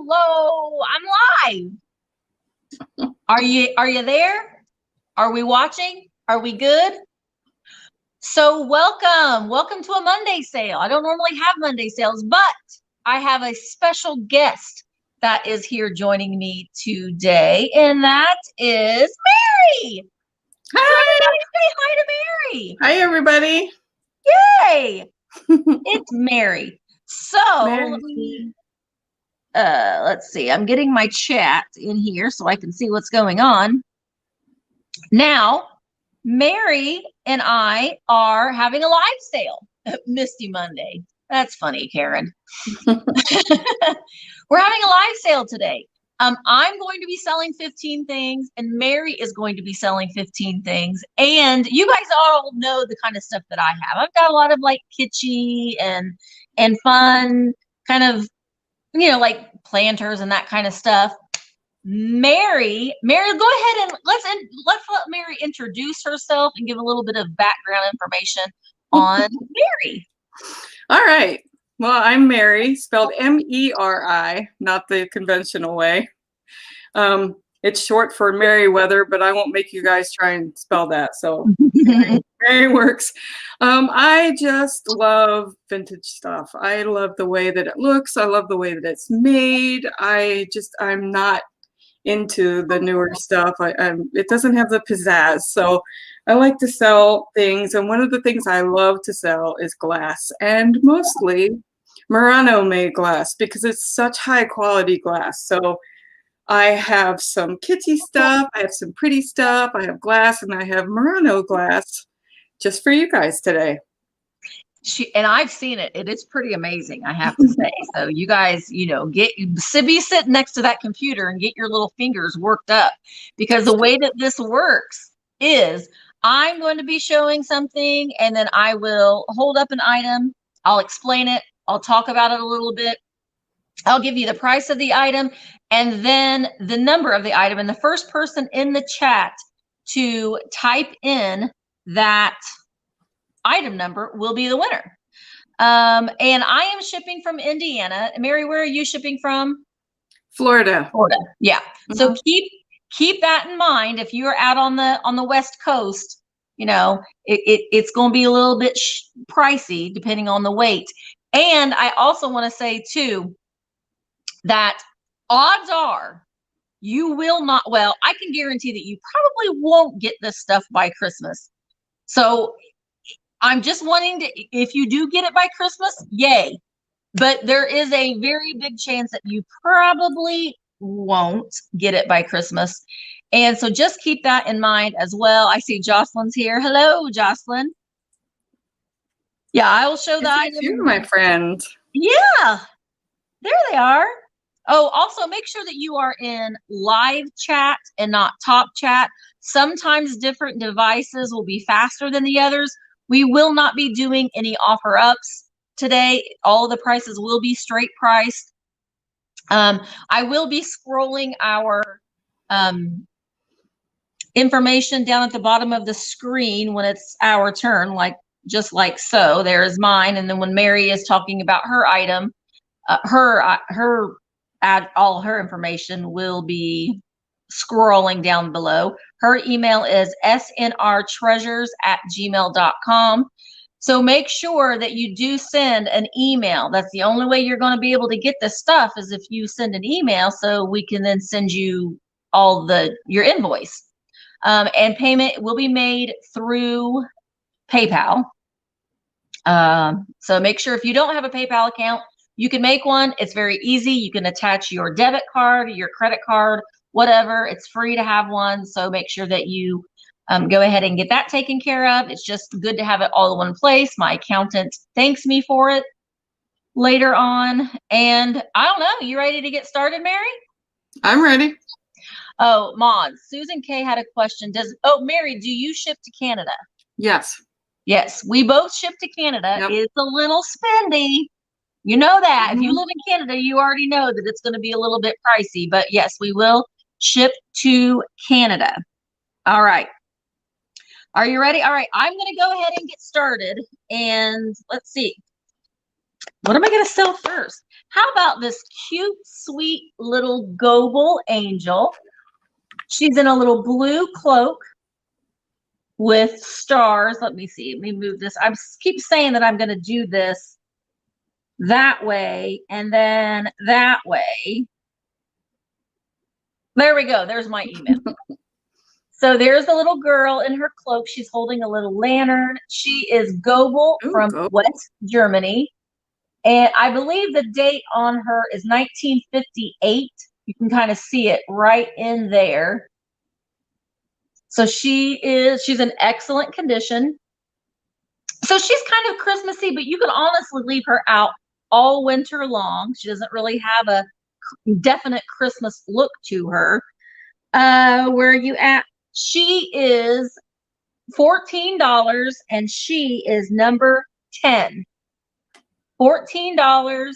Hello, I'm live. Are you there? Are we watching? Are we good? So welcome to a Monday sale. I don't normally have Monday sales, but I have a special guest that is here joining me today, and that is Meri. Hi. Everybody say hi to Meri. Hi, everybody. Yay. It's Meri. So Meri. let's see. I'm getting my chat in here so I can see what's going on. Now, Meri and I are having a live sale at Misty Monday. That's funny, Karen. We're having a live sale today. I'm going to be selling 15 things, and Meri is going to be selling 15 things. And you guys all know the kind of stuff that I have. I've got a lot of like kitschy and fun kind of, you know, like planters and that kind of stuff. Meri, go ahead and let's let Meri introduce herself and give a little bit of background information on Meri. All right. Well, I'm Meri, spelled M-E-R-I, not the conventional way. It's short for Merriweather, but I won't make you guys try and spell that. So Meri works. I just love vintage stuff. I love the way that it looks. I love the way that it's made. I'm not into the newer stuff. It doesn't have the pizzazz. So I like to sell things. And one of the things I love to sell is glass, and mostly Murano made glass because it's such high quality glass. So I have some kitschy stuff. I have some pretty stuff. I have glass, and I have Murano glass just for you guys today. And I've seen it. It is pretty amazing, I have to say. So you guys, you know, be sitting next to that computer and get your little fingers worked up, because the way that this works is I'm going to be showing something, and then I will hold up an item. I'll explain it. I'll talk about it a little bit. I'll give you the price of the item and then the number of the item. And the first person in the chat to type in that item number will be the winner. And I am shipping from Indiana. Meri, where are you shipping from? Florida. Yeah. Mm-hmm. So keep that in mind. If you're out on the West Coast, you know, it's going to be a little bit pricey depending on the weight. And I also want to say too that odds are you will not, well, I can guarantee that you probably won't get this stuff by Christmas. So I'm just wanting to, if you do get it by Christmas, yay. But there is a very big chance that you probably won't get it by Christmas. And so just keep that in mind as well. I see Jocelyn's here. Hello, Jocelyn. Yeah, I will show the item. You, my friend. Yeah, there they are. Oh, also make sure that you are in live chat and not top chat. Sometimes different devices will be faster than the others. We will not be doing any offer ups today. All of the prices will be straight priced. I will be scrolling our information down at the bottom of the screen when it's our turn, just like so. There is mine, and then when Meri is talking about her item, all her information will be scrolling down below. Her email is snrtreasures@gmail.com. So make sure that you do send an email. That's the only way you're going to be able to get this stuff, is if you send an email, so we can then send you your invoice. And payment will be made through PayPal. So make sure if you don't have a PayPal account, you can make one. It's very easy. You can attach your debit card, your credit card, whatever. It's free to have one. So make sure that you go ahead and get that taken care of. It's just good to have it all in one place. My accountant thanks me for it later on. And I don't know, you ready to get started, Meri? I'm ready. Oh, Mods, Susan K had a question. Meri, do you ship to Canada? Yes. Yes, we both ship to Canada. Yep. It's a little spendy. You know that. If you live in Canada, you already know that it's going to be a little bit pricey. But yes, we will ship to Canada. All right. Are you ready? All right. I'm going to go ahead and get started. And let's see. What am I going to sell first? How about this cute, sweet little Gogue Angel? She's in a little blue cloak with stars. Let me see. Let me move this. I keep saying that I'm going to do this that way and then that way. There we go. There's my email. So there's a little girl in her cloak. She's holding a little lantern. She is Goble from West Germany. And I believe the date on her is 1958. You can kind of see it right in there. So she's in excellent condition. So she's kind of Christmassy, but you can honestly leave her out all winter long. She doesn't really have a definite Christmas look to her. Where are you at? She is $14 and she is number 10. $14,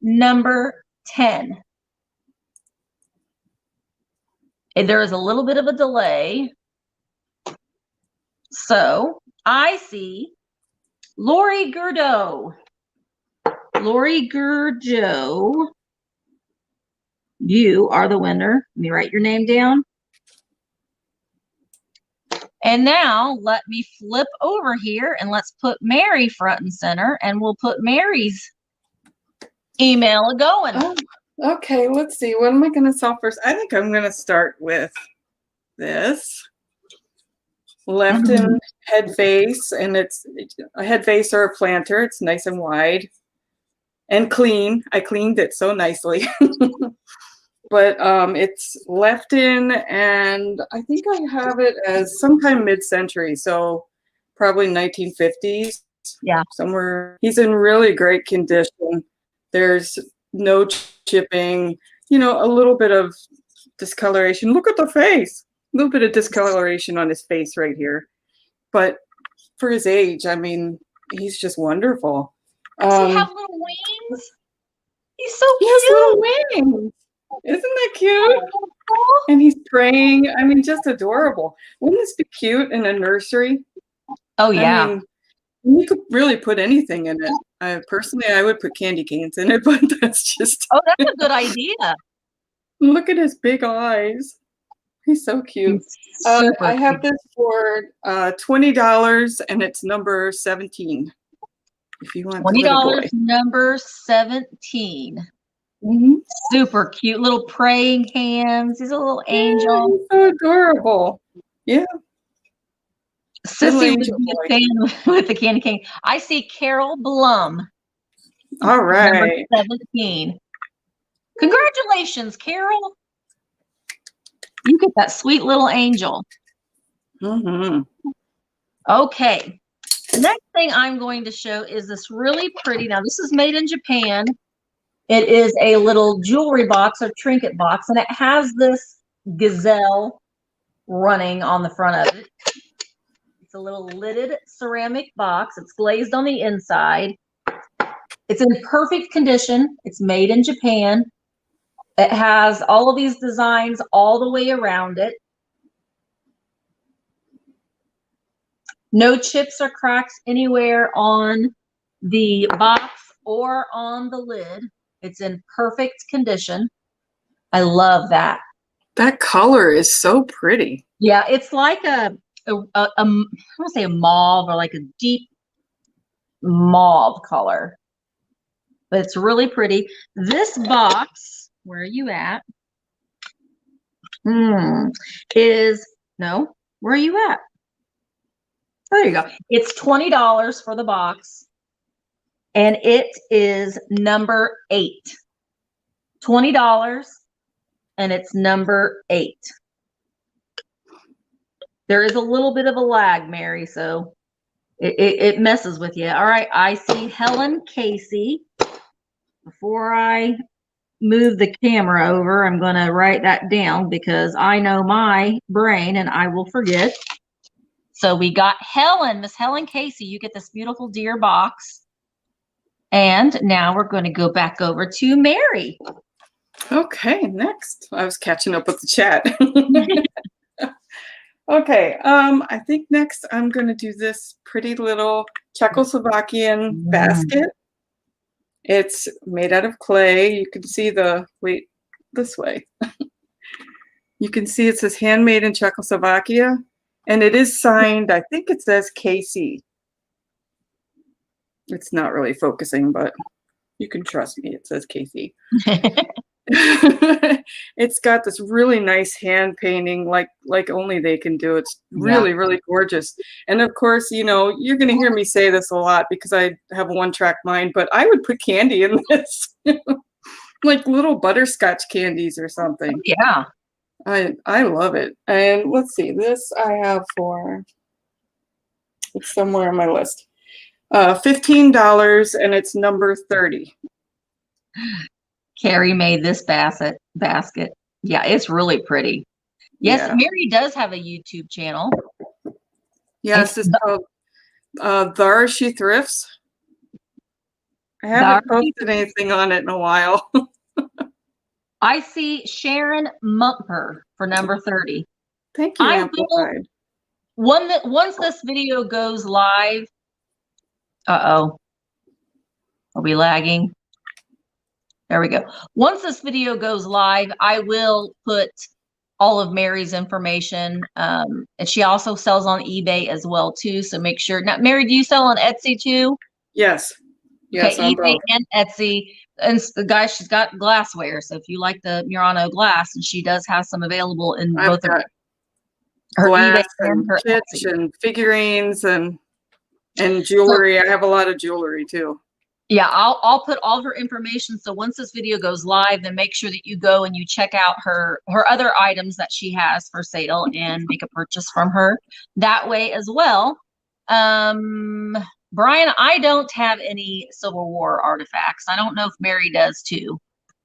number 10. And there is a little bit of a delay. So I see Lori Gurdo. Lori Gurdo, you are the winner. Let me write your name down. And now let me flip over here and let's put Meri front and center, and we'll put Meri's email going. Oh, okay, let's see. What am I going to sell first? I think I'm going to start with this left-in head vase, and it's a head vase or a planter. It's nice and wide and clean. I cleaned it so nicely. But it's left in, and I think I have it as sometime mid-century, so probably 1950s. Yeah. Somewhere. He's in really great condition. There's no chipping, you know, a little bit of discoloration. Look at the face. A little bit of discoloration on his face right here. But for his age, I mean, he's just wonderful. Does he have little wings? He's so cute. He has little wings. Isn't that cute? And he's praying. I mean, just adorable. Wouldn't this be cute in a nursery? Oh, yeah. I mean, you could really put anything in it. Personally, I would put candy canes in it, but that's just... Oh, that's a good idea. Look at his big eyes. He's so cute. I have this for $20, and it's number 17. If you want $20, number 17. Super cute little praying hands. He's a little angel. Yeah, so adorable. Yeah. Sissy would be a fan with the candy cane. I see Carol Blum. All right. Number 17. Congratulations, Carol. You get that sweet little angel. Okay. The next thing I'm going to show is this really pretty. Now, this is made in Japan. It is a little jewelry box or trinket box, and it has this gazelle running on the front of it. It's a little lidded ceramic box. It's glazed on the inside. It's in perfect condition. It's made in Japan. It has all of these designs all the way around it. No chips or cracks anywhere on the box or on the lid. It's in perfect condition. I love that. That color is so pretty. Yeah, it's like I don't want to say a mauve, or like a deep mauve color. But it's really pretty. This box, where are you at? Where are you at? There you go. It's $20 for the box. And it is number 8. $20, and it's number 8. There is a little bit of a lag, Meri, so it messes with you. All right, I see Helen Casey. Before I move the camera over, I'm going to write that down because I know my brain and I will forget. So we got Helen, Miss Helen Casey. You get this beautiful deer box. And now we're going to go back over to Meri. Okay, next. I was catching up with the chat. Okay, I think next I'm going to do this pretty little Czechoslovakian basket. It's made out of clay. You can see wait, this way. You can see it says handmade in Czechoslovakia, and it is signed, I think it says KC. It's not really focusing, but you can trust me, it says KC. It's got this really nice hand painting like only they can do. It's really, really gorgeous. And of course, you know, you're going to hear me say this a lot because I have a one-track mind, but I would put candy in this. Like little butterscotch candies or something. Yeah. I love it. And let's see, this I have it's somewhere on my list. $15, and it's number 30. Carrie made this basket. Yeah, it's really pretty. Yes, Yeah. Meri does have a YouTube channel. Yes, it's called There She Thrifts. I haven't posted anything on it in a while. I see Sharon Mumper for number 30. Thank you, Amplified. Once this video goes live, are we lagging? There we go. Once this video goes live, I will put all of Meri's information. And she also sells on eBay as well too. So make sure. Now, Meri, do you sell on Etsy too? Yes. Yes, okay, eBay and Etsy. And the guy, she's got glassware. So if you like the Murano glass, and she does have some available in both of her eBay and her kits Etsy. and figurines and jewelry. I have a lot of jewelry too. Yeah, I'll put all her information. So once this video goes live, then make sure that you go and you check out her other items that she has for sale and make a purchase from her that way as well. Brian, I don't have any Civil War artifacts. I don't know if Meri does too,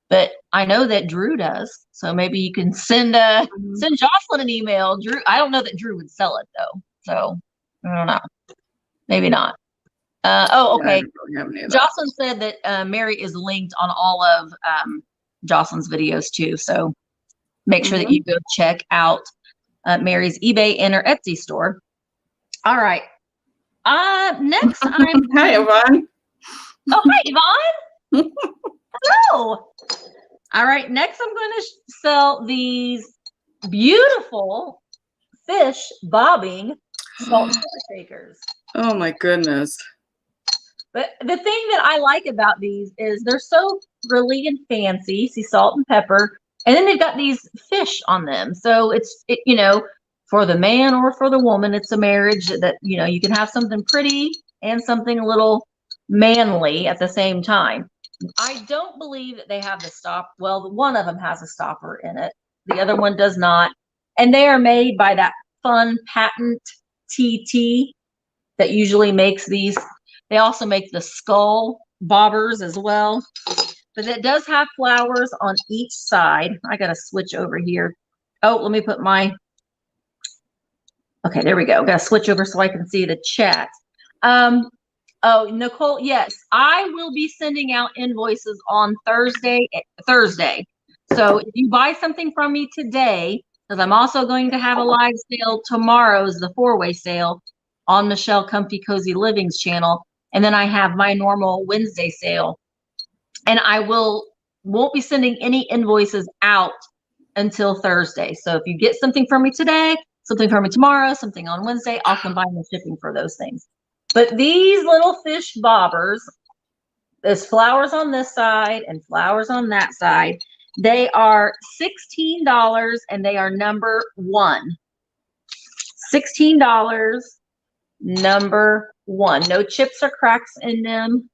but I know that Drew does. So maybe you can send Jocelyn an email. Drew, I don't know that Drew would sell it though. So I don't know. Maybe not. Okay. Really Jocelyn said that Meri is linked on all of Jocelyn's videos too. So make sure that you go check out Meri's eBay and her Etsy store. All right. Next I'm Hi, Yvonne. Oh, hi, Yvonne. Hello. All right. Next I'm going to sell these beautiful fish bobbing salt and pepper shakers. Oh my goodness. But the thing that I like about these is they're so frilly and fancy. See, salt and pepper. And then they've got these fish on them. So it's, you know, for the man or for the woman, it's a marriage that, you know, you can have something pretty and something a little manly at the same time. I don't believe that they have the stop. Well, one of them has a stopper in it. The other one does not. And they are made by that fun patent TT that usually makes these. They also make the skull bobbers as well, but it does have flowers on each side. I got to switch over here. Oh, let me put my, okay, there we go. Got to switch over so I can see the chat. Oh, Nicole, yes, I will be sending out invoices on Thursday. So if you buy something from me today, because I'm also going to have a live sale tomorrow, is the 4-way sale on Michelle Comfy Cozy Living's channel. And then I have my normal Wednesday sale. And I won't be sending any invoices out until Thursday. So if you get something from me today, something from me tomorrow, something on Wednesday, I'll combine the shipping for those things. But these little fish bobbers, there's flowers on this side and flowers on that side. They are $16 and they are number 1. $16. Number 1. No chips or cracks in them.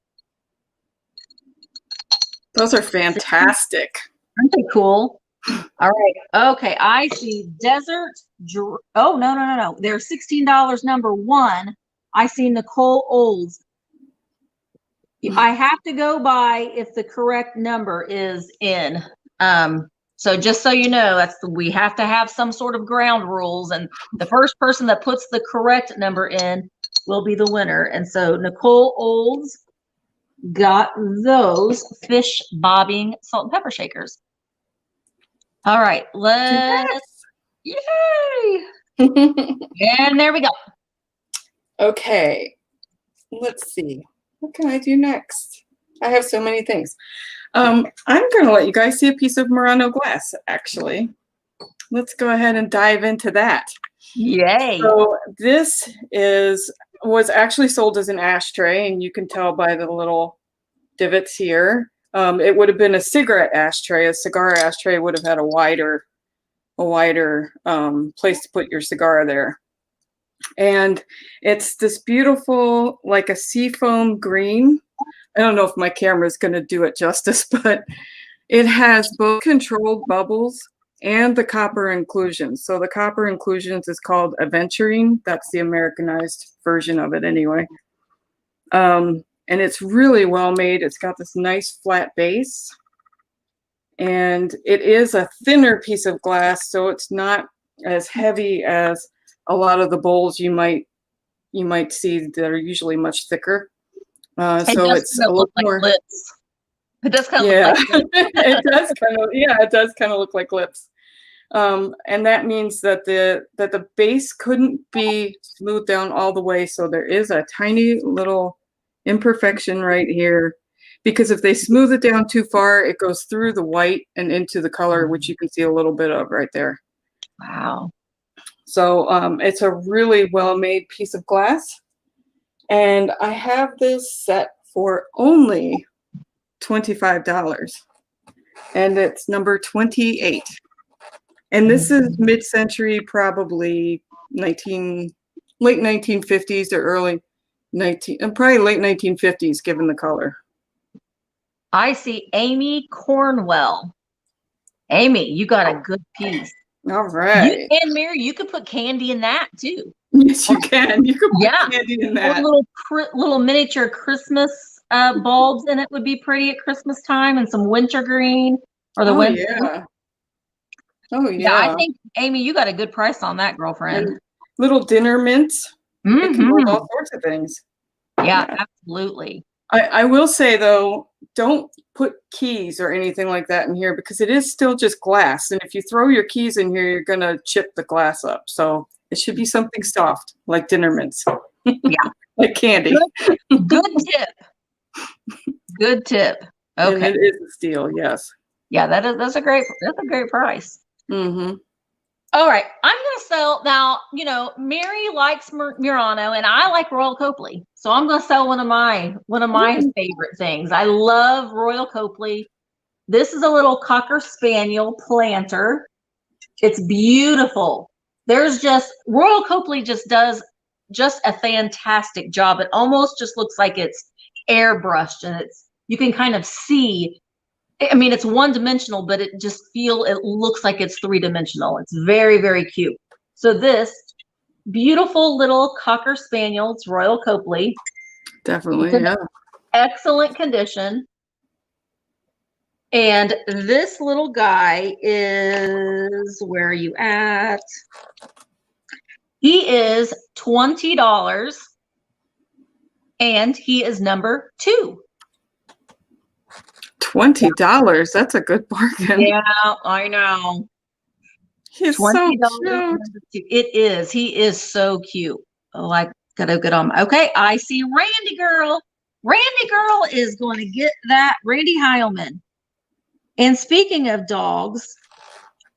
Those are fantastic. Aren't they cool? All right. Okay. I see desert. Oh, no. They're $16 number 1. I see Nicole Olds. I have to go by if the correct number is in. So just so you know, we have to have some sort of ground rules, and the first person that puts the correct number in will be the winner. And so Nicole Olds got those fish bobbing salt and pepper shakers. All right, yay! And there we go. Okay, let's see. What can I do next? I have so many things. I'm going to let you guys see a piece of Murano glass, actually. Let's go ahead and dive into that. Yay. So this was actually sold as an ashtray, and you can tell by the little divots here. It would have been a cigarette ashtray. A cigar ashtray would have had a wider place to put your cigar there. And it's this beautiful, like a seafoam green. I don't know if my camera is going to do it justice, but it has both controlled bubbles and the copper inclusions. So the copper inclusions is called aventurine. That's the Americanized version of it anyway. And it's really well made. It's got this nice flat base. And it is a thinner piece of glass, so it's not as heavy as a lot of the bowls you might see that are usually much thicker. So it's a little more. Lips. It does kind of yeah, look like lips. it does kind of look like lips. And that means that the base couldn't be smoothed down all the way, so there is a tiny little imperfection right here. Because if they smooth it down too far, it goes through the white and into the color, which you can see a little bit of right there. Wow. So it's a really well-made piece of glass. And I have this set for only $25. And it's number 28. And this is mid-century, probably late 1950s or probably late 1950s, given the color. I see Amy Cornwell. Amy, you got a good piece. All right. And Mary, you could put candy in that too. Yes, you can. You can put candy in that. Or little miniature Christmas bulbs in it would be pretty at Christmas time, and some wintergreen or the winter. Yeah. Oh yeah. Yeah, I think Amy, you got a good price on that, girlfriend. And little dinner mints. It can hold all sorts of things. Yeah, absolutely. I will say though, don't put keys or anything like that in here because it is still just glass. And if you throw your keys in here, you're going to chip the glass up. So it should be something soft like dinner mints. Yeah. Like candy. Good tip. Good tip. Okay. And it is a steal, yes. Yeah, that's a great price. Mm-hmm. All right, I'm gonna sell now. You know, Meri likes Murano, and I like Royal Copley, so I'm gonna sell one of my favorite things. I love Royal Copley. This is a little Cocker Spaniel planter. It's beautiful. Royal Copley just does a fantastic job. It almost just looks like it's airbrushed, and you can kind of see. I mean, it's one-dimensional, but it looks like it's three-dimensional. It's very, very cute. So this beautiful little Cocker Spaniel, it's Royal Copley. Definitely, yeah. Excellent condition. And this little guy is, where are you at? He is $20, and he is number 2. $20. That's a good bargain. Yeah, I know. He's so cute. It is. He is so cute. Oh, I gotta get on. Okay, I see Randy Girl. Randy Girl is going to get that. Randy Heilman. And speaking of dogs,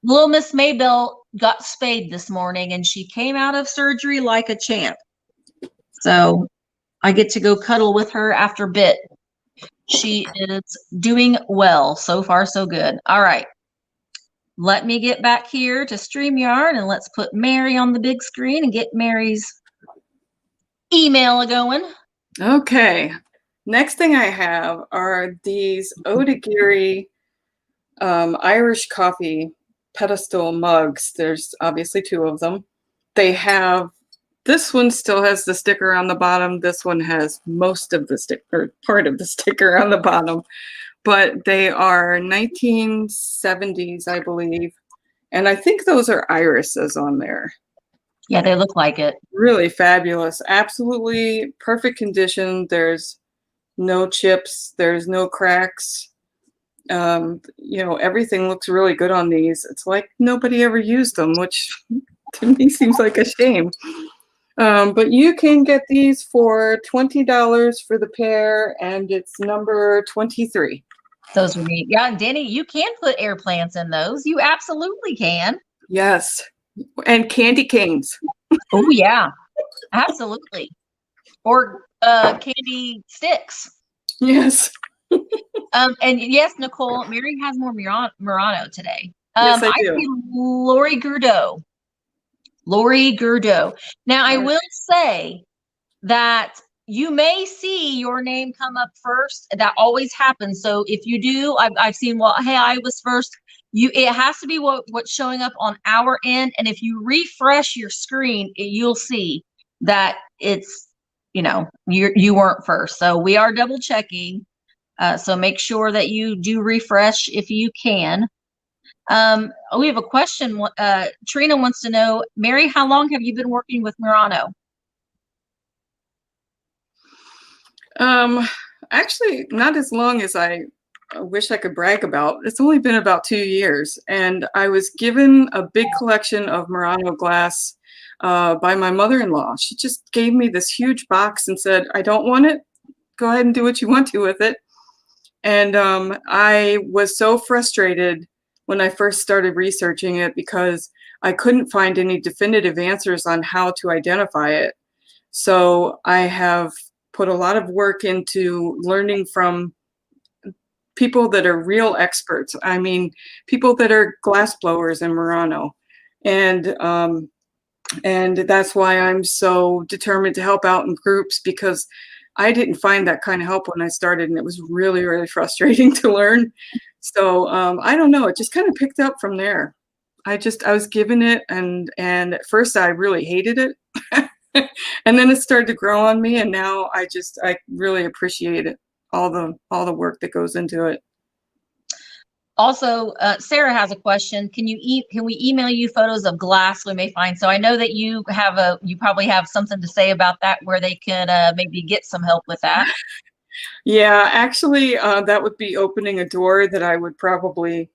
little Miss Maybell got spayed this morning, and she came out of surgery like a champ. So I get to go cuddle with her after bit. She is doing well. So far, so good. All right. Let me get back here to StreamYard, and let's put Meri on the big screen and get Meri's email going. Okay. Next thing I have are these Odagiri Irish coffee pedestal mugs. There's obviously 2 of them. This one still has the sticker on the bottom. This one has most of the sticker, part of the sticker on the bottom. But they are 1970s, I believe. And I think those are irises on there. Yeah, they look like it. Really fabulous. Absolutely perfect condition. There's no chips. There's no cracks. Everything looks really good on these. It's like nobody ever used them, which to me seems like a shame. But you can get these for $20 for the pair, and it's number 23. Those are neat. Yeah, and Danny, you can put air plants in those. You absolutely can. Yes, and candy canes. Oh yeah, absolutely. Or candy sticks. Yes. And yes, Nicole, Meri has more Murano today. Yes, I I do. see Lori Gurdo. Lori Gurdo. Now, I will say that you may see your name come up first. That always happens. So if you do, I've seen, well, hey, I was first. It has to be what's showing up on our end. And if you refresh your screen, you'll see that it's, you weren't first. So we are double checking. So make sure that you do refresh if you can. We have a question. Trina wants to know, Meri, how long have you been working with Murano? Actually, not as long as I wish I could brag about. It's only been about 2 years, and I was given a big collection of Murano Glass by my mother-in-law. She just gave me this huge box and said, I don't want it. Go ahead and do what you want to with it. And I was so frustrated when I first started researching it because I couldn't find any definitive answers on how to identify it. So I have put a lot of work into learning from people that are real experts. I mean, people that are glass blowers in Murano. And that's why I'm so determined to help out in groups, because I didn't find that kind of help when I started, and it was really, really frustrating to learn. So I don't know, it just kind of picked up from there. I was given it, and at first I really hated it. And then it started to grow on me, and now I really appreciate it, all the work that goes into it. Also, Sarah has a question. Can we email you photos of glass we may find? So I know that you probably have something to say about that, where they can maybe get some help with that. Yeah, actually, that would be opening a door that I would probably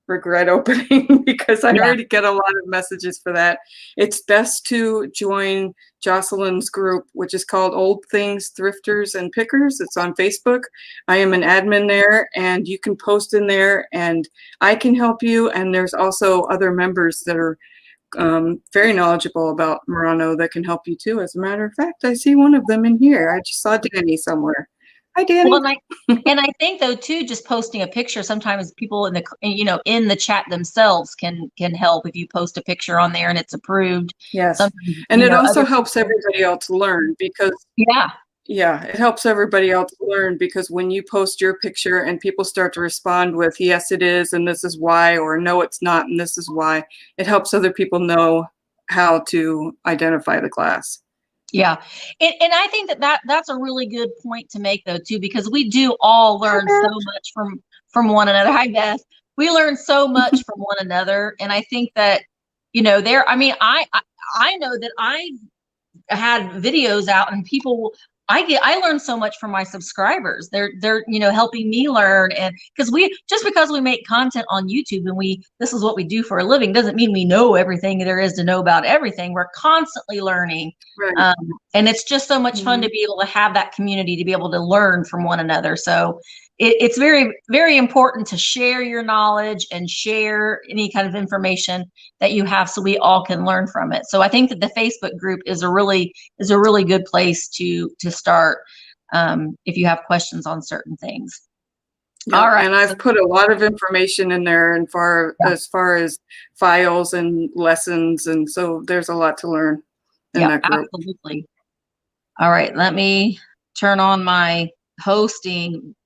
regret opening because I already get a lot of messages for that. It's best to join Jocelyn's group, which is called Old Things, Thrifters, and Pickers. It's on Facebook. I am an admin there, and you can post in there, and I can help you. And there's also other members that are very knowledgeable about Murano that can help you too. As a matter of fact, I see one of them in here. I just saw Danny somewhere. Hi, Danny. Well, and I think though too, just posting a picture, sometimes people in the chat themselves can help if you post a picture on there and it's approved. Yes, and it also helps everybody else learn, because it helps everybody else learn, because when you post your picture and people start to respond with yes it is and this is why, or no it's not and this is why, it helps other people know how to identify the glass. Yeah. And I think that's a really good point to make though too, because we do all learn so much from one another. Hi, Beth. We learn so much from one another. And I think that, I know that I had videos out and I learn so much from my subscribers. They're helping me learn, and because we make content on YouTube and this is what we do for a living, doesn't mean we know everything there is to know about everything. We're constantly learning, right. And it's just so much fun to be able to have that community, to be able to learn from one another. So it's very, very important to share your knowledge and share any kind of information that you have, so we all can learn from it. So I think that the Facebook group is a really good place to start if you have questions on certain things. Yeah, all right. And I've put a lot of information in there, and as far as files and lessons, and so there's a lot to learn in that group. Absolutely. All right, let me turn on my hosting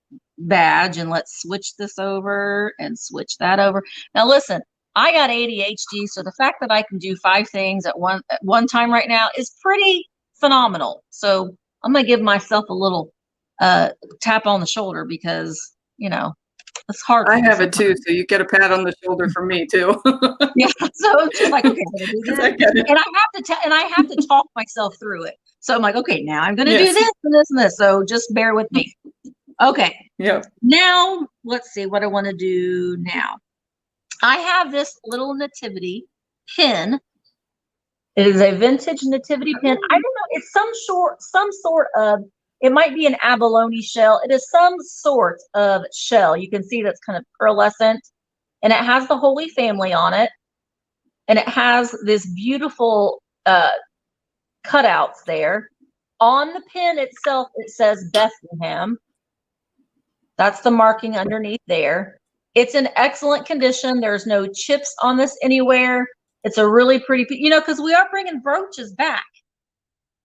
badge and let's switch this over and switch that over. Now listen, I got ADHD, so the fact that I can do 5 things at one time right now is pretty phenomenal. So I'm gonna give myself a little tap on the shoulder, because it's hard. I have it too, so you get a pat on the shoulder from me too. Yeah, so it's just like, okay, I'm gonna do this, and I have to talk myself through it. So I'm like, okay, now I'm gonna do this and this and this. So just bear with me. Okay. Yeah. Now let's see what I want to do now. I have this little Nativity Pen. It is a vintage nativity pin. I don't know. It's some sort of, it might be an abalone shell. It is some sort of shell. You can see that's kind of pearlescent, and it has the Holy Family on it. And it has this beautiful cutouts there. On the pin itself, it says Bethlehem. That's the marking underneath there. It's in excellent condition. There's no chips on this anywhere. It's a really pretty, because we are bringing brooches back.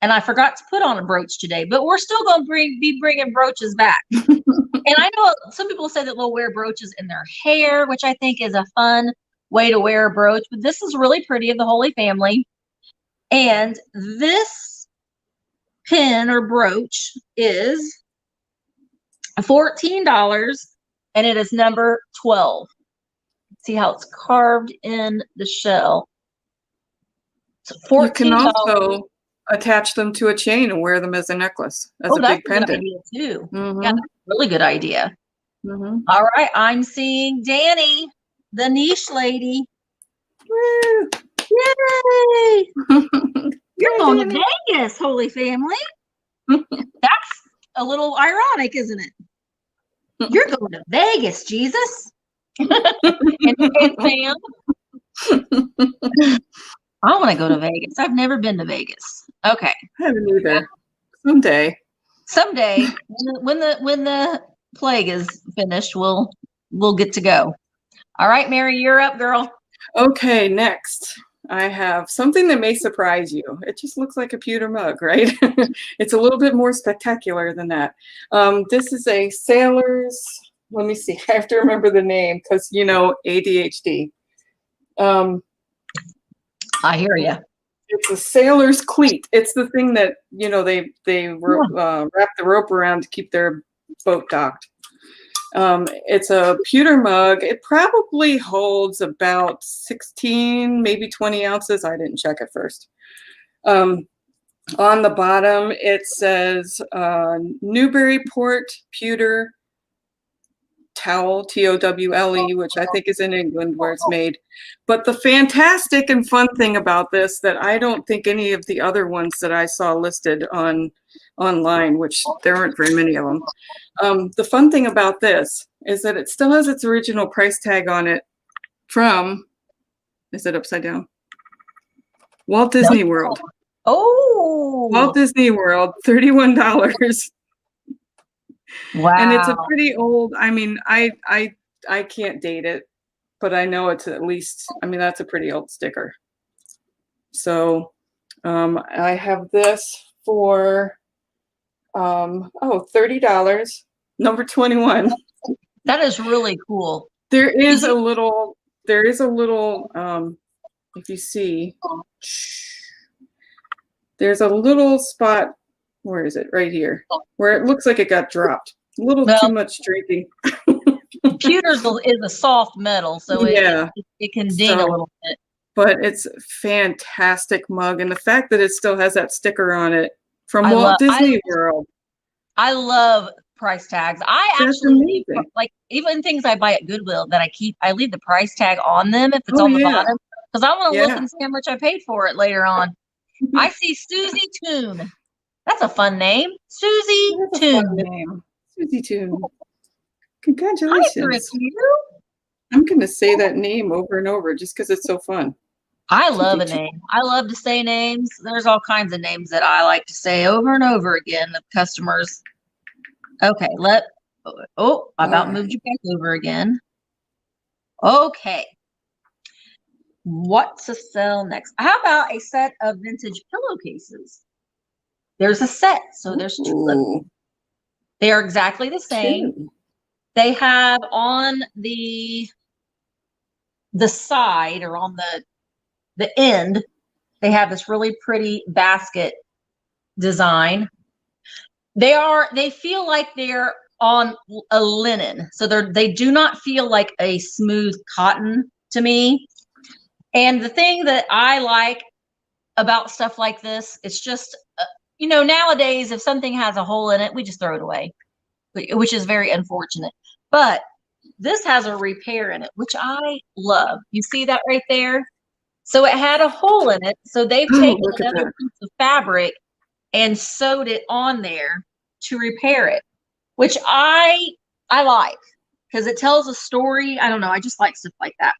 And I forgot to put on a brooch today, but we're still going to be bringing brooches back. And I know some people say that they'll wear brooches in their hair, which I think is a fun way to wear a brooch. But this is really pretty of the Holy Family. And this pin or brooch is $14, and it is number 12. See how it's carved in the shell. So $14. You can also attach them to a chain and wear them as a necklace, as a big pendant. Good idea too. Mm-hmm. Yeah, that's a really good idea. Mm-hmm. All right, I'm seeing Danny, the niche lady. Woo! Yay! You're going Danny. to Vegas, Holy Family. That's a little ironic, isn't it? You're going to Vegas, Jesus. and Sam. I want to go to Vegas. I've never been to Vegas. Okay. I haven't either. Someday, when the plague is finished, we'll get to go. All right, Meri, you're up, girl. Okay, next I have something that may surprise you. It just looks like a pewter mug, right? It's a little bit more spectacular than that. This is a sailor's. Let me see. I have to remember the name because ADHD. I hear you. It's a sailor's cleat. It's the thing that they wrap the rope around to keep their boat docked. It's a pewter mug. It probably holds about 16, maybe 20 ounces. I didn't check it first. On the bottom, it says Newburyport Pewter Towel, Towle, which I think is in England where it's made. But the fantastic and fun thing about this that I don't think any of the other ones that I saw listed online, which there aren't very many of them. The fun thing about this is that it still has its original price tag on it from, is it upside down? Walt Disney World. Oh, Walt Disney World, $31. wow. And it's a pretty old, I mean, I can't date it, but I know it's at least, that's a pretty old sticker. So I have this for $30, number 21. That is really cool. There is a little, if you see, there's a little spot. Where is it? Right here, where it looks like it got dropped. A little too much drinking. Pewter is a soft metal, so it can ding a little bit. But it's a fantastic mug, and the fact that it still has that sticker on it from Walt Disney World. I love price tags. I actually leave, like, even things I buy at Goodwill that I leave the price tag on them if it's on the bottom, because I want to look and see how much I paid for it later on. I see Susie Toon. That's a fun name. Susie Toon. Susie Toon. Congratulations. Hi, I'm going to say that name over and over just because it's so fun. I love a name. I love to say names. There's all kinds of names that I like to say over and over again of customers. Okay, I about moved you back over again. Okay. What to sell next? How about a set of vintage pillowcases? There's a set, so there's two of them. They are exactly the same. They have on the side or on the end, they have this really pretty basket design. They feel like they're on a linen, so they do not feel like a smooth cotton to me. And the thing that I like about stuff like this, it's just nowadays, if something has a hole in it, we just throw it away, which is very unfortunate. But this has a repair in it, which I love. You see that right there? So it had a hole in it. So they've Oh, taken look at another that. piece of fabric and sewed it on there to repair it, which I like because it tells a story. I don't know. I just like stuff like that.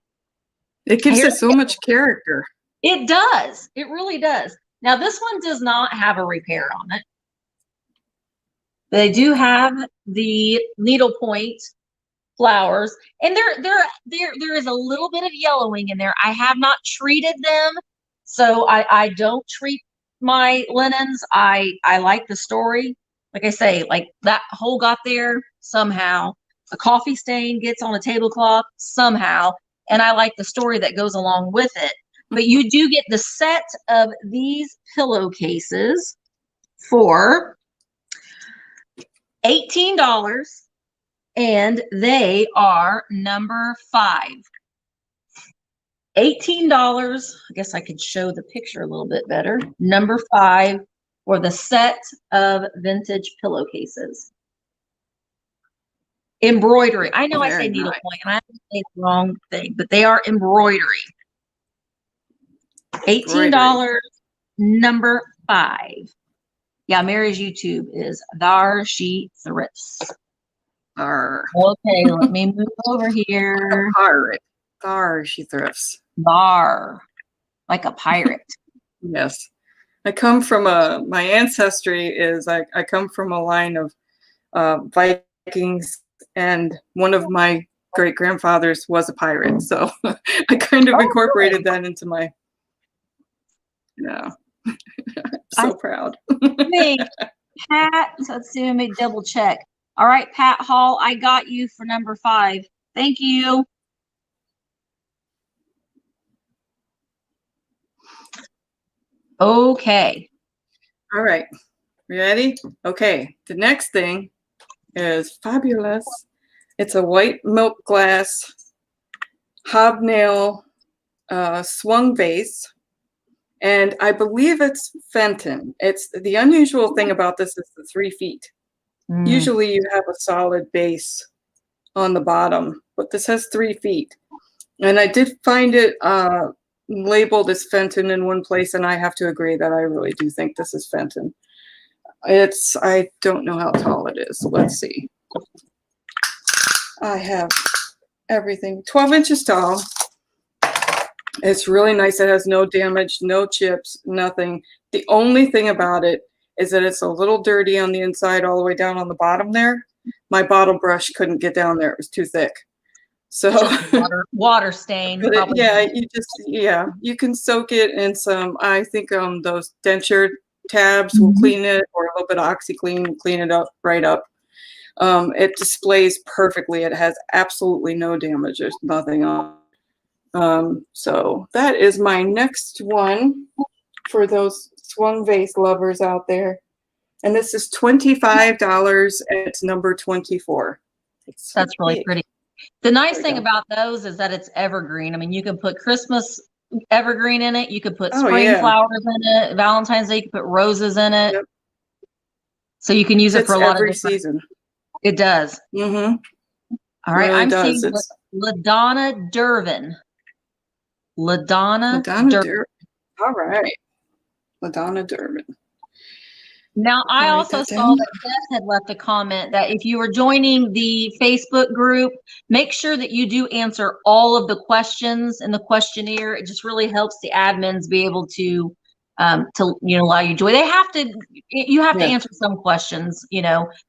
It gives Here, it so much character. it does. It really does. Now this one does not have a repair on it. They do have the needlepoint flowers, and there is a little bit of yellowing in there. I have not treated them, so I don't treat my linens. I like the story. Like I say, like that hole got there somehow. A coffee stain gets on a tablecloth somehow, and I like the story that goes along with it. But you do get the set of these pillowcases for $18, and they are number 5. $18. I guess I could show the picture a little bit better. Number 5 for the set of vintage pillowcases. Embroidery. I know I say Very needlepoint, nice. and I say the wrong thing, but they are embroidery. $18, number 5. Yeah, Mary's YouTube is Thar She Thrifts. Arr. Okay, let me move over here. Pirate. Arr, she thrifts. Bar, like a pirate. Yes. I come from my ancestry is I come from a line of Vikings, and one of my great grandfathers was a pirate. So I kind of incorporated that into my, so proud. Me, Pat, let's see, let me double check. All right, Pat Hall, I got you for number 5. Thank you. Okay. All right. Ready? Okay. The next thing is fabulous. It's a white milk glass hobnail swung vase. And I believe it's Fenton. It's the unusual thing about this is the 3 feet. Usually you have a solid base on the bottom, but this has 3 feet. And I did find it labeled as Fenton in one place, and I have to agree that I really do think this is Fenton. I don't know how tall it is. Let's see. I have everything 12 inches tall. It's really nice. It has no damage, no chips, nothing. The only thing about it is that it's a little dirty on the inside all the way down on the bottom there. My bottle brush couldn't get down there. It was too thick. So water stain. but you can soak it in some, I think those denture tabs will clean it, or a little bit of OxyClean will clean it up right up. It displays perfectly. It has absolutely no damage. There's nothing on. So that is my next one for those swung vase lovers out there. And this is $25, and it's number 24. That's really pretty. The nice thing about those is that it's evergreen. I mean, you can put Christmas evergreen in it. You could put spring flowers in it. Valentine's Day, you can put roses in it. Yep. So you can use it for a lot of different season. It does. Mm-hmm. All right, really I'm seeing LaDonna Dervin. LaDonna Dervin. All right, LaDonna Dervin. Now, I also saw that Beth had left a comment that if you are joining the Facebook group, make sure that you do answer all of the questions in the questionnaire. It just really helps the admins be able to allow you joy. You have to answer some questions,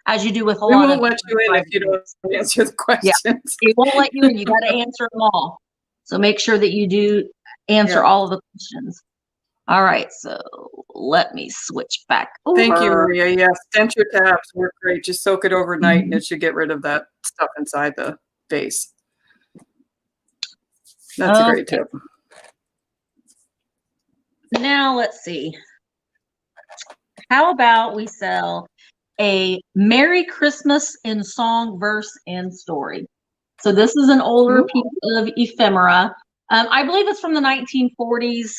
as you do with a lot of. It won't let you in if you don't answer the questions. Yeah, it won't let you in. You got to answer them all. So make sure that you do answer all of the questions. All right, so let me switch back over. Thank you, Maria. Yes, denture tabs work great. Just soak it overnight, and it should get rid of that stuff inside the vase. That's a great tip. Now let's see. How about we sell a Merry Christmas in song, verse, and story? So this is an older piece of ephemera. I believe it's from the 1940s.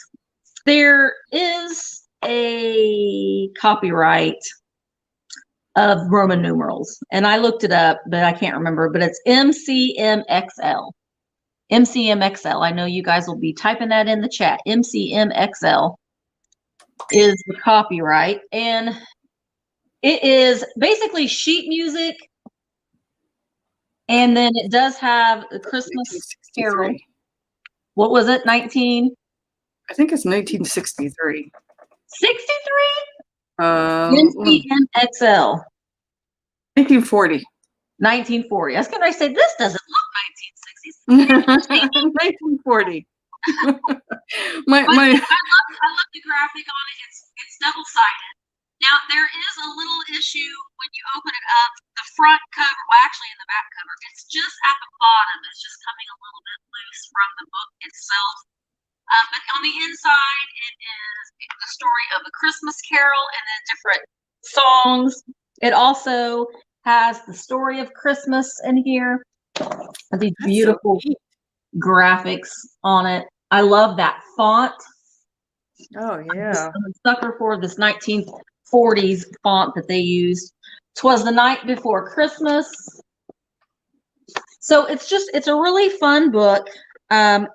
There is a copyright of Roman numerals, and I looked it up, but I can't remember, but it's MCMXL. MCMXL. I know you guys will be typing that in the chat. MCMXL is the copyright. And it is basically sheet music. And then it does have the Christmas Carol. What was it? I think it's 1963. 63? MCMXL. 1940. 1940. I was going to say, this doesn't look 1960s. 1940. I love the graphic on it. It's double-sided. Now, there is a little issue when you open it up. The front cover, well, actually in the back cover, it's just at the bottom. It's just coming a little bit loose from the book itself. But on the inside, it is the story of a Christmas Carol and then different songs. It also has the story of Christmas in here. These beautiful graphics on it. I love that font. Oh, yeah. I'm a sucker for this 1940s font that they used. 'Twas the Night Before Christmas. So it's a really fun book.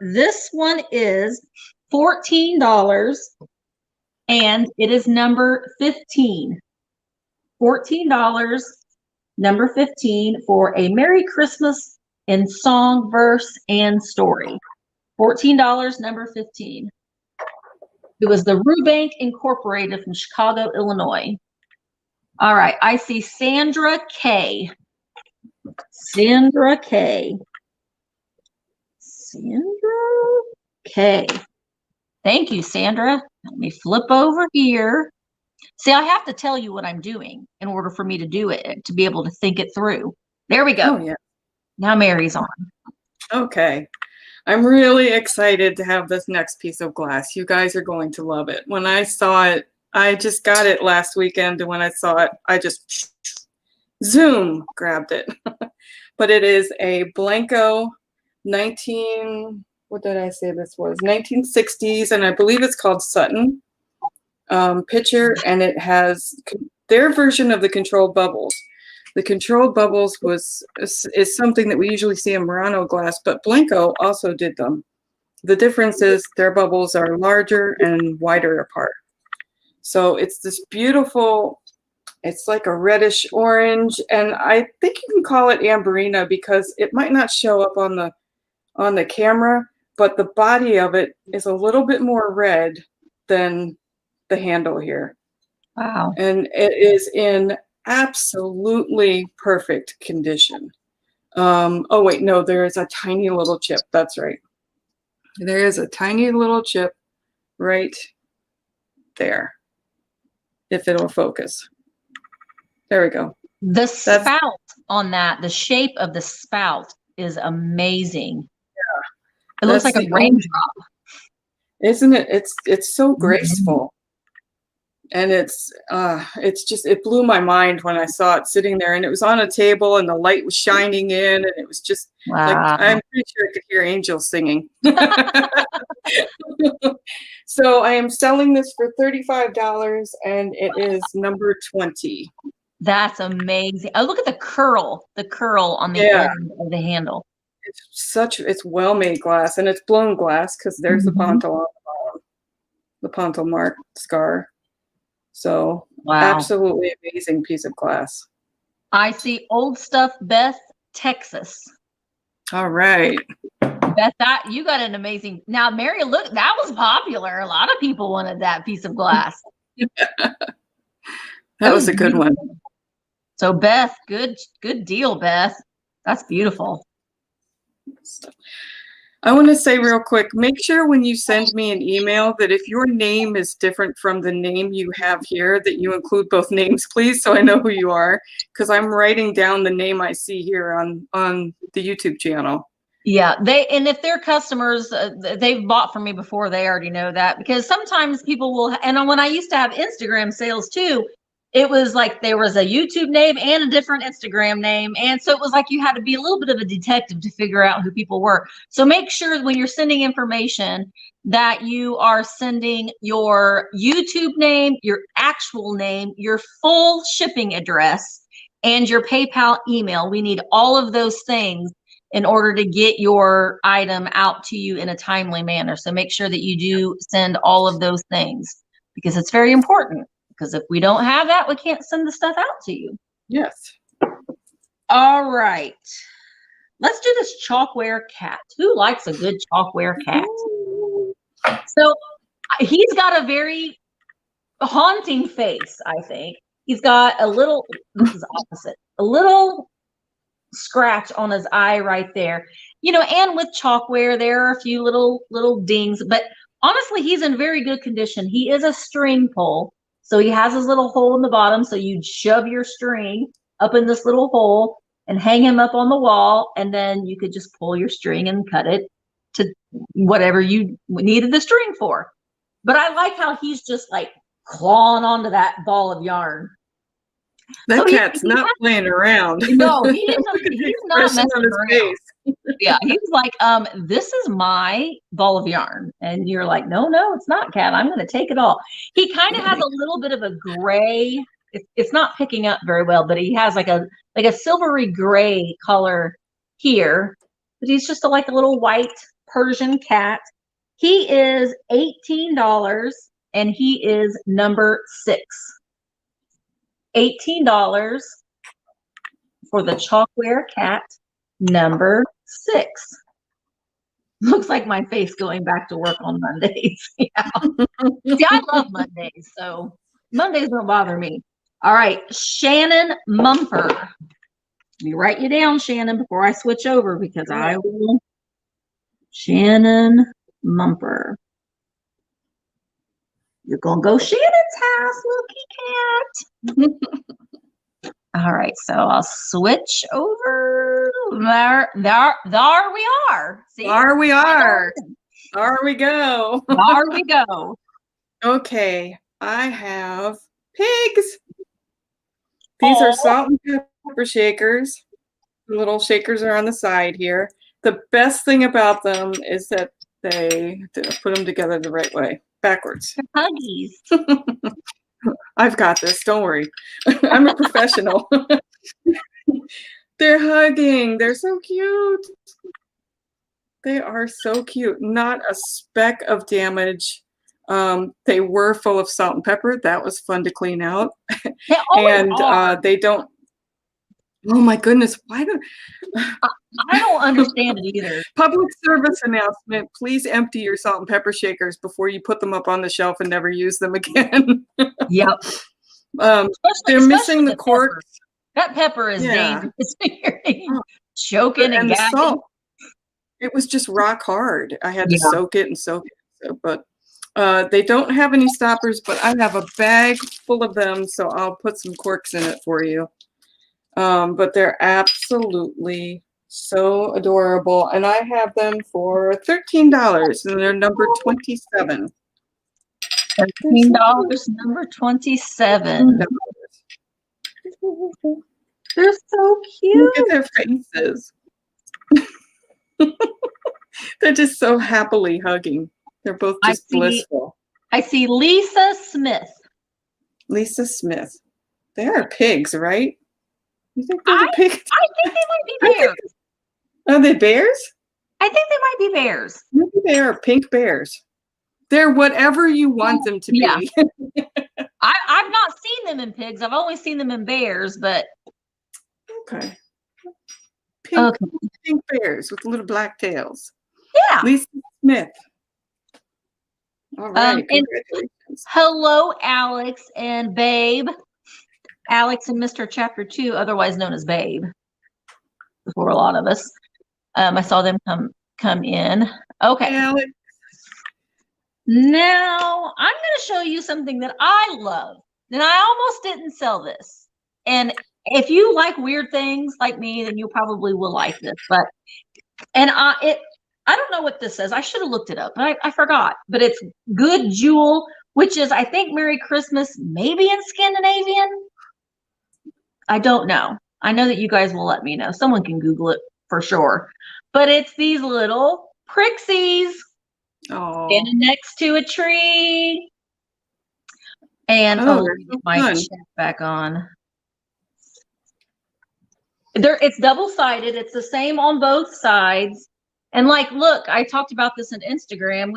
This one is $14 and it is number 15. $14, number 15 for A Merry Christmas in song, verse, and story. $14, number 15. It was the Rubank Incorporated from Chicago, Illinois. All right, I see Sandra K. Sandra K. Sandra K. Thank you, Sandra. Let me flip over here. See, I have to tell you what I'm doing in order for me to do it, to be able to think it through. There we go. Oh, yeah. Now Mary's on. Okay. I'm really excited to have this next piece of glass. You guys are going to love it. When I saw it, I just got it last weekend, and when I saw it, I just zoom grabbed it. But it is a Blanco what did I say this was? 1960s, and I believe it's called Sutton pitcher, and it has their version of the controlled bubbles. The controlled bubbles is something that we usually see in Murano glass, but Blanco also did them. The difference is their bubbles are larger and wider apart. So it's this beautiful, it's like a reddish orange, and I think you can call it Amberina because it might not show up on the camera, but the body of it is a little bit more red than the handle here. Wow. And it is in absolutely perfect condition. Oh wait, no, there is a tiny little chip. That's right. There is a tiny little chip right there. If it'll focus. There we go. The spout on that, the shape of the spout is amazing. Yeah. It looks like a raindrop. Isn't it? It's so graceful. And it's just, it blew my mind when I saw it sitting there, and it was on a table and the light was shining in, and it was just like, I'm pretty sure I could hear angels singing. So I am selling this for $35, and it is number 20. That's amazing. Oh, look at the curl on the end of the handle. It's well-made glass, and it's blown glass because there's the pontil on the bottom, the pontil mark scar. So absolutely amazing piece of glass. I see Old Stuff, Beth, Texas. All right. Beth, that you got an amazing. Now, Mary, look, that was popular. A lot of people wanted that piece of glass. That was a good one. So Beth, good deal, Beth. That's beautiful. I want to say real quick, make sure when you send me an email that if your name is different from the name you have here, that you include both names, please, so I know who you are, because I'm writing down the name I see here on the YouTube channel. Yeah, and if they're customers, they've bought from me before, they already know that, because sometimes people will, and when I used to have Instagram sales too, it was like there was a YouTube name and a different Instagram name. And so it was like you had to be a little bit of a detective to figure out who people were. So make sure when you're sending information that you are sending your YouTube name, your actual name, your full shipping address, and your PayPal email. We need all of those things in order to get your item out to you in a timely manner. So make sure that you do send all of those things because it's very important. Because if we don't have that, we can't send the stuff out to you. Yes. All right. Let's do this Chalkware Cat. Who likes a good Chalkware Cat? So he's got a very haunting face, I think. He's got a little, this is opposite, a little scratch on his eye right there. You know, and with chalkware, there are a few little dings, but honestly, he's in very good condition. He is a string pull. So he has his little hole in the bottom. So you'd shove your string up in this little hole and hang him up on the wall. And then you could just pull your string and cut it to whatever you needed the string for. But I like how he's just like clawing onto that ball of yarn. That cat's not playing around. No, he's not messing around. Yeah, he's like, this is my ball of yarn. And you're like, no, it's not, Cat. I'm going to take it all. He kind of has a little bit of a gray. It's not picking up very well, but he has like a silvery gray color here. But he's just like a little white Persian cat. He is $18 and he is number 6. $18 for the Chalkware Cat number 6. Looks like my face going back to work on Mondays. Yeah. See, I love Mondays, so Mondays don't bother me. All right, Shannon Mumper. Let me write you down, Shannon, before I switch over because I will. Shannon Mumper. You're going to go Shannon's house, Looky Cat. All right, so I'll switch over. There we are. See? There we are. There we go. There we go. Okay, I have pigs. These are salt and pepper shakers. The little shakers are on the side here. The best thing about them is that they put them together the right way. Backwards. Huggies. I've got this. Don't worry. I'm a professional. They're hugging. They're so cute. They are so cute. Not a speck of damage. They were full of salt and pepper. That was fun to clean out. And they don't. Oh my goodness! Why don't I don't understand it either. Public service announcement: please empty your salt and pepper shakers before you put them up on the shelf and never use them again. Yep. They're missing the cork. That pepper is dangerous. Choking and the gagging. salt. It was just rock hard. I had to soak it and soak it. So, but they don't have any stoppers, but I have a bag full of them, so I'll put some corks in it for you. But they're absolutely so adorable, and I have them for $13, and they're number 27. $13, number 27. They're so cute. Look at their faces. They're just so happily hugging. They're both just blissful. I see Lisa Smith. Lisa Smith. They are pigs, right? You think they're pigs? I think they might be bears. Are they bears? I think they might be bears. Maybe they are pink bears. They're whatever you want them to be. I've not seen them in pigs. I've only seen them in bears, but okay. Pink bears with little black tails. Yeah. Lisa Smith. All right. Congratulations. Hello, Alex and Babe. Alex and Mr. Chapter 2, otherwise known as Babe, before a lot of us. I saw them come in. Okay. Alex. Now I'm going to show you something that I love. And I almost didn't sell this. And if you like weird things like me, then you probably will like this. But I don't know what this says. I should have looked it up, but I forgot. But it's Good Jewel, which is, I think, Merry Christmas, maybe in Scandinavian. I don't know. I know that you guys will let me know. Someone can Google it for sure. But it's these little prixies standing next to a tree. And let me get my chat back on. It's double-sided. It's the same on both sides. And like, look, I talked about this on Instagram.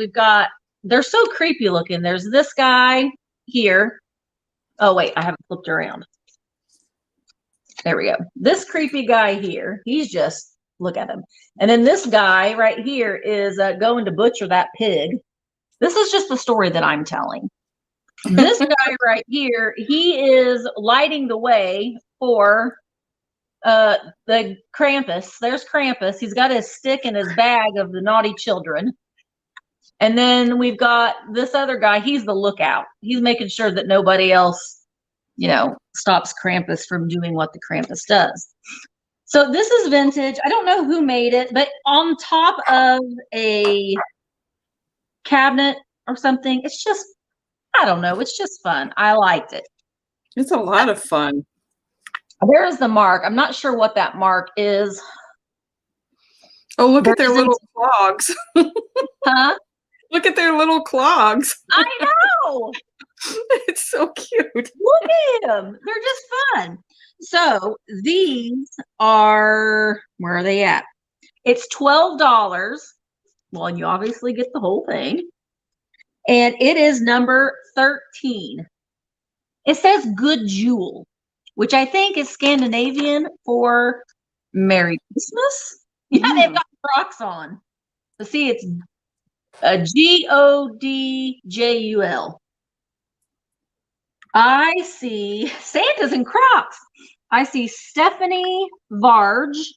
They're so creepy looking. There's this guy here. Oh, wait, I haven't flipped around. There we go. This creepy guy here, he's just, look at him. And then this guy right here is going to butcher that pig. This is just the story that I'm telling. This guy right here, he is lighting the way for the Krampus. There's Krampus. He's got his stick in his bag of the naughty children. And then we've got this other guy. He's the lookout. He's making sure that nobody else, stops Krampus from doing what the Krampus does. So this is vintage. I don't know who made it, but on top of a cabinet or something, it's just, I don't know. It's just fun. I liked it. It's a lot of fun. There's the mark. I'm not sure what that mark is. Oh, look at their little clogs. Huh? Look at their little clogs. I know. It's so cute. Look at them. They're just fun. So these are, where are they at? It's $12. Well, and you obviously get the whole thing. And it is number 13. It says Good Jewel, which I think is Scandinavian for Merry Christmas. Yeah, they've got Crocs on. So see, it's Godjul. I see Santas and Crocs. I see Stephanie Varge.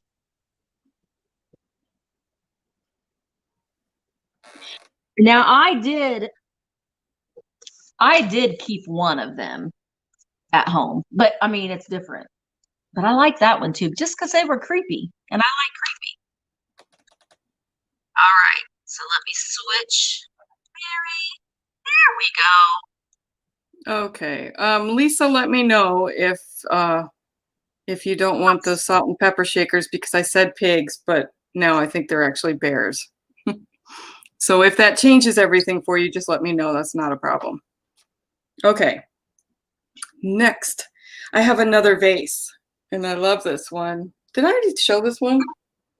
Now I did keep one of them at home, but I mean, it's different. But I like that one too, just because they were creepy, and I like creepy. All right, so let me switch. Meri, there we go. Okay. Lisa, let me know if you don't want the salt and pepper shakers, because I said pigs, but now I think they're actually bears. So if that changes everything for you, just let me know. That's not a problem. Okay. Next, I have another vase, and I love this one. Did I already show this one?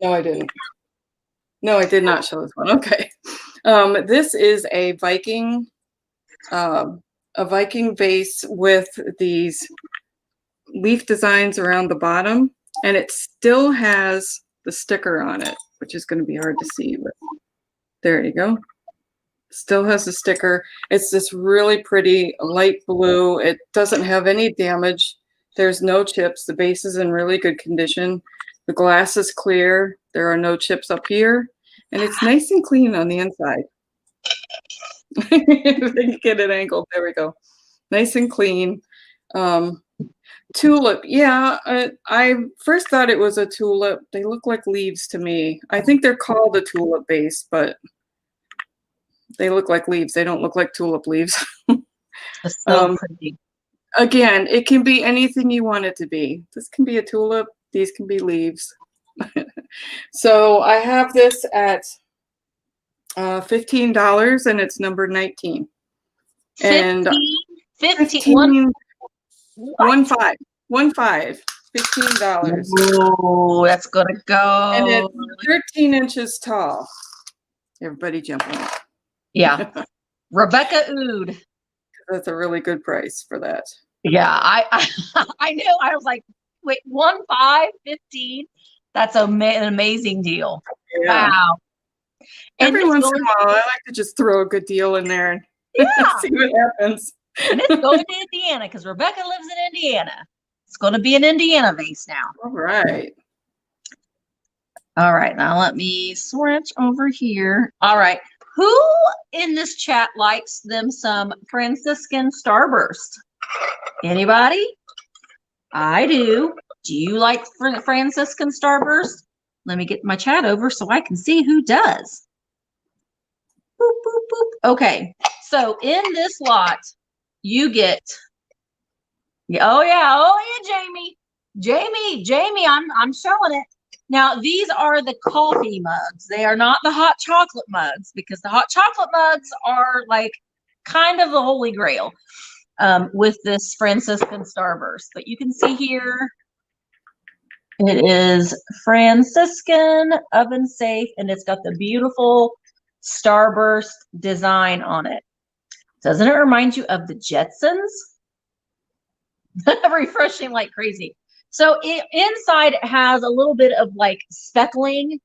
No, I didn't. No, I did not show this one. Okay. This is a Viking vase with these leaf designs around the bottom, and it still has the sticker on it, which is going to be hard to see, but there you go. Still has the sticker. It's this really pretty light blue. It doesn't have any damage. There's no chips. The base is in really good condition. The glass is clear. There are no chips up here, and it's nice and clean on the inside. If they can get it angled, there we go. Nice and clean. Tulip, yeah. I first thought it was a tulip. They look like leaves to me. I think they're called a tulip base, but they look like leaves. They don't look like tulip leaves. It's so pretty. Again, it can be anything you want it to be. This can be a tulip. These can be leaves. So I have this at $15, and it's number 19. 15? And 15. $15. Oh, that's gonna go. And it's 13 inches tall. Everybody jump on it. Yeah. Rebecca Oud. That's a really good price for that. Yeah, I knew. I was like, wait, 15. That's an amazing deal. Yeah. Wow. Every once in a while, I like to just throw a good deal in there and see what happens. And it's going to Indiana because Rebecca lives in Indiana. It's going to be an Indiana vase now. All right. All right. Now let me switch over here. All right. Who in this chat likes them some Franciscan Starburst? Anybody? I do. Do you like Franciscan Starburst? Let me get my chat over so I can see who does. Boop, boop, boop. Okay. So in this lot, you get, oh yeah, Jamie, I'm showing it. Now, these are the coffee mugs. They are not the hot chocolate mugs, because the hot chocolate mugs are like kind of the holy grail with this Franciscan Starburst. But you can see here, It is Franciscan, oven safe, and it's got the beautiful starburst design on it. Doesn't it remind you of the Jetsons? Refreshing like crazy. So inside it has a little bit of like speckling,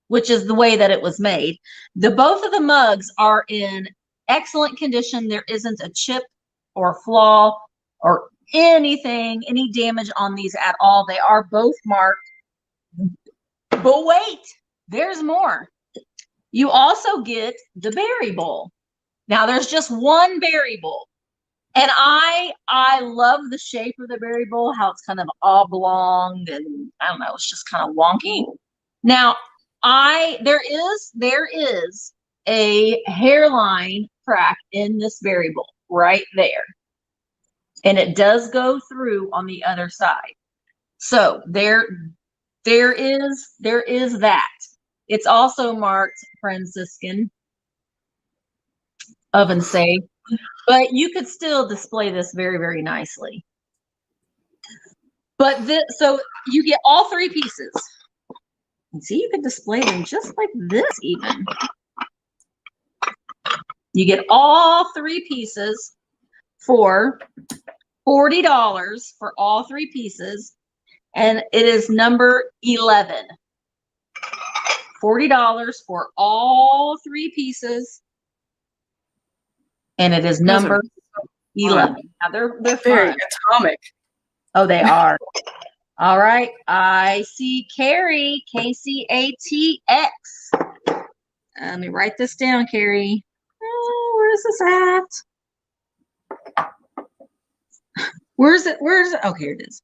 which is the way that it was made. Both of the mugs are in excellent condition. There isn't a chip or flaw or anything, any damage on these at all. They are both marked. But wait, there's more. You also get the berry bowl. Now there's just one berry bowl. And I love the shape of the berry bowl, how it's kind of oblong and I don't know, it's just kind of wonky. Now, there is a hairline crack in this berry bowl right there. And it does go through on the other side. So there is that. It's also marked Franciscan, oven safe. But you could still display this very, very nicely. But so you get all three pieces. And see, you could display them just like this even. You get all three pieces for $40 for all three pieces. And it is number 11. $40 for all three pieces. And it is number 11. Now they're very fun. atomic. Oh, they are. All right. I see Carrie, KCATX. Let me write this down, Carrie. Oh, where's this at? Where's it? Oh, here it is.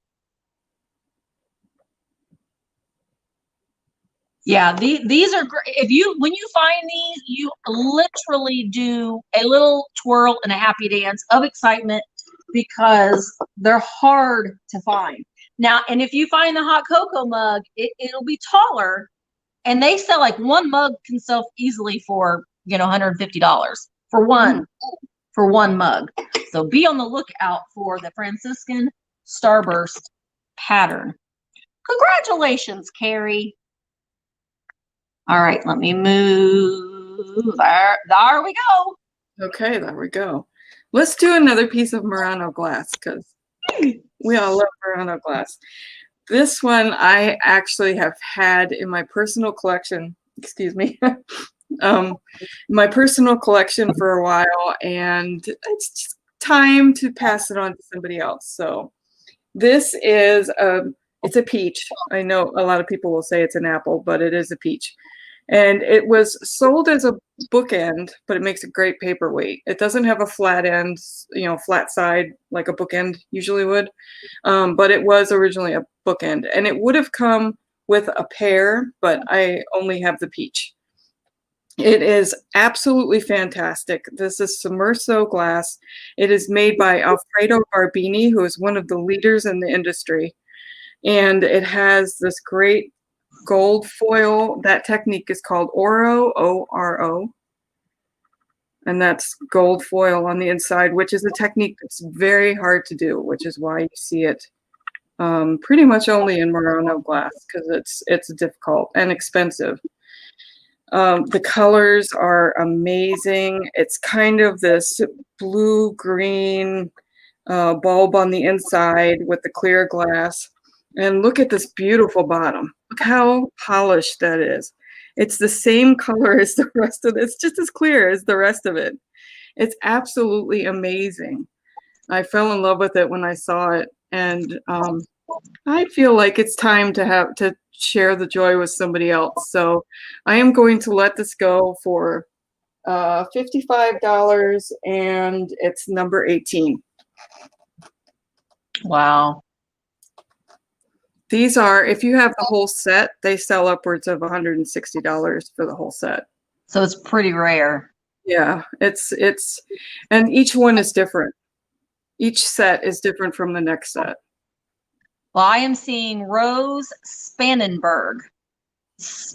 Yeah, these are great. When you find these, you literally do a little twirl and a happy dance of excitement because they're hard to find. Now, and if you find the hot cocoa mug, it'll be taller, and they sell like one mug can sell easily for $150 for one mug. So be on the lookout for the Franciscan Starburst pattern. Congratulations, Carrie. All right, let me move. There we go. Okay, there we go. Let's do another piece of Murano glass because we all love Murano glass. This one I actually have had in my personal collection. Excuse me. My personal collection for a while, and it's just time to pass it on to somebody else. So this is it's a peach. I know a lot of people will say it's an apple, but it is a peach. And it was sold as a bookend, but it makes a great paperweight. It doesn't have a flat end, flat side like a bookend usually would. But it was originally a bookend. And it would have come with a pear, but I only have the peach. It is absolutely fantastic. This is Murano Glass. It is made by Alfredo Barbini, who is one of the leaders in the industry. And it has this great gold foil. That technique is called Oro, O-R-O. And that's gold foil on the inside, which is a technique that's very hard to do, which is why you see it pretty much only in Murano glass because it's difficult and expensive. The colors are amazing. It's kind of this blue-green bulb on the inside with the clear glass. And look at this beautiful bottom. Look how polished that is. It's the same color as the rest of it. It's just as clear as the rest of it. It's absolutely amazing. I fell in love with it when I saw it. And I feel like it's time to share the joy with somebody else. So I am going to let this go for $55, and it's number 18. Wow. These are, if you have the whole set, they sell upwards of $160 for the whole set. So it's pretty rare. Yeah, and each one is different. Each set is different from the next set. Well, I am seeing Rose Spannenberg.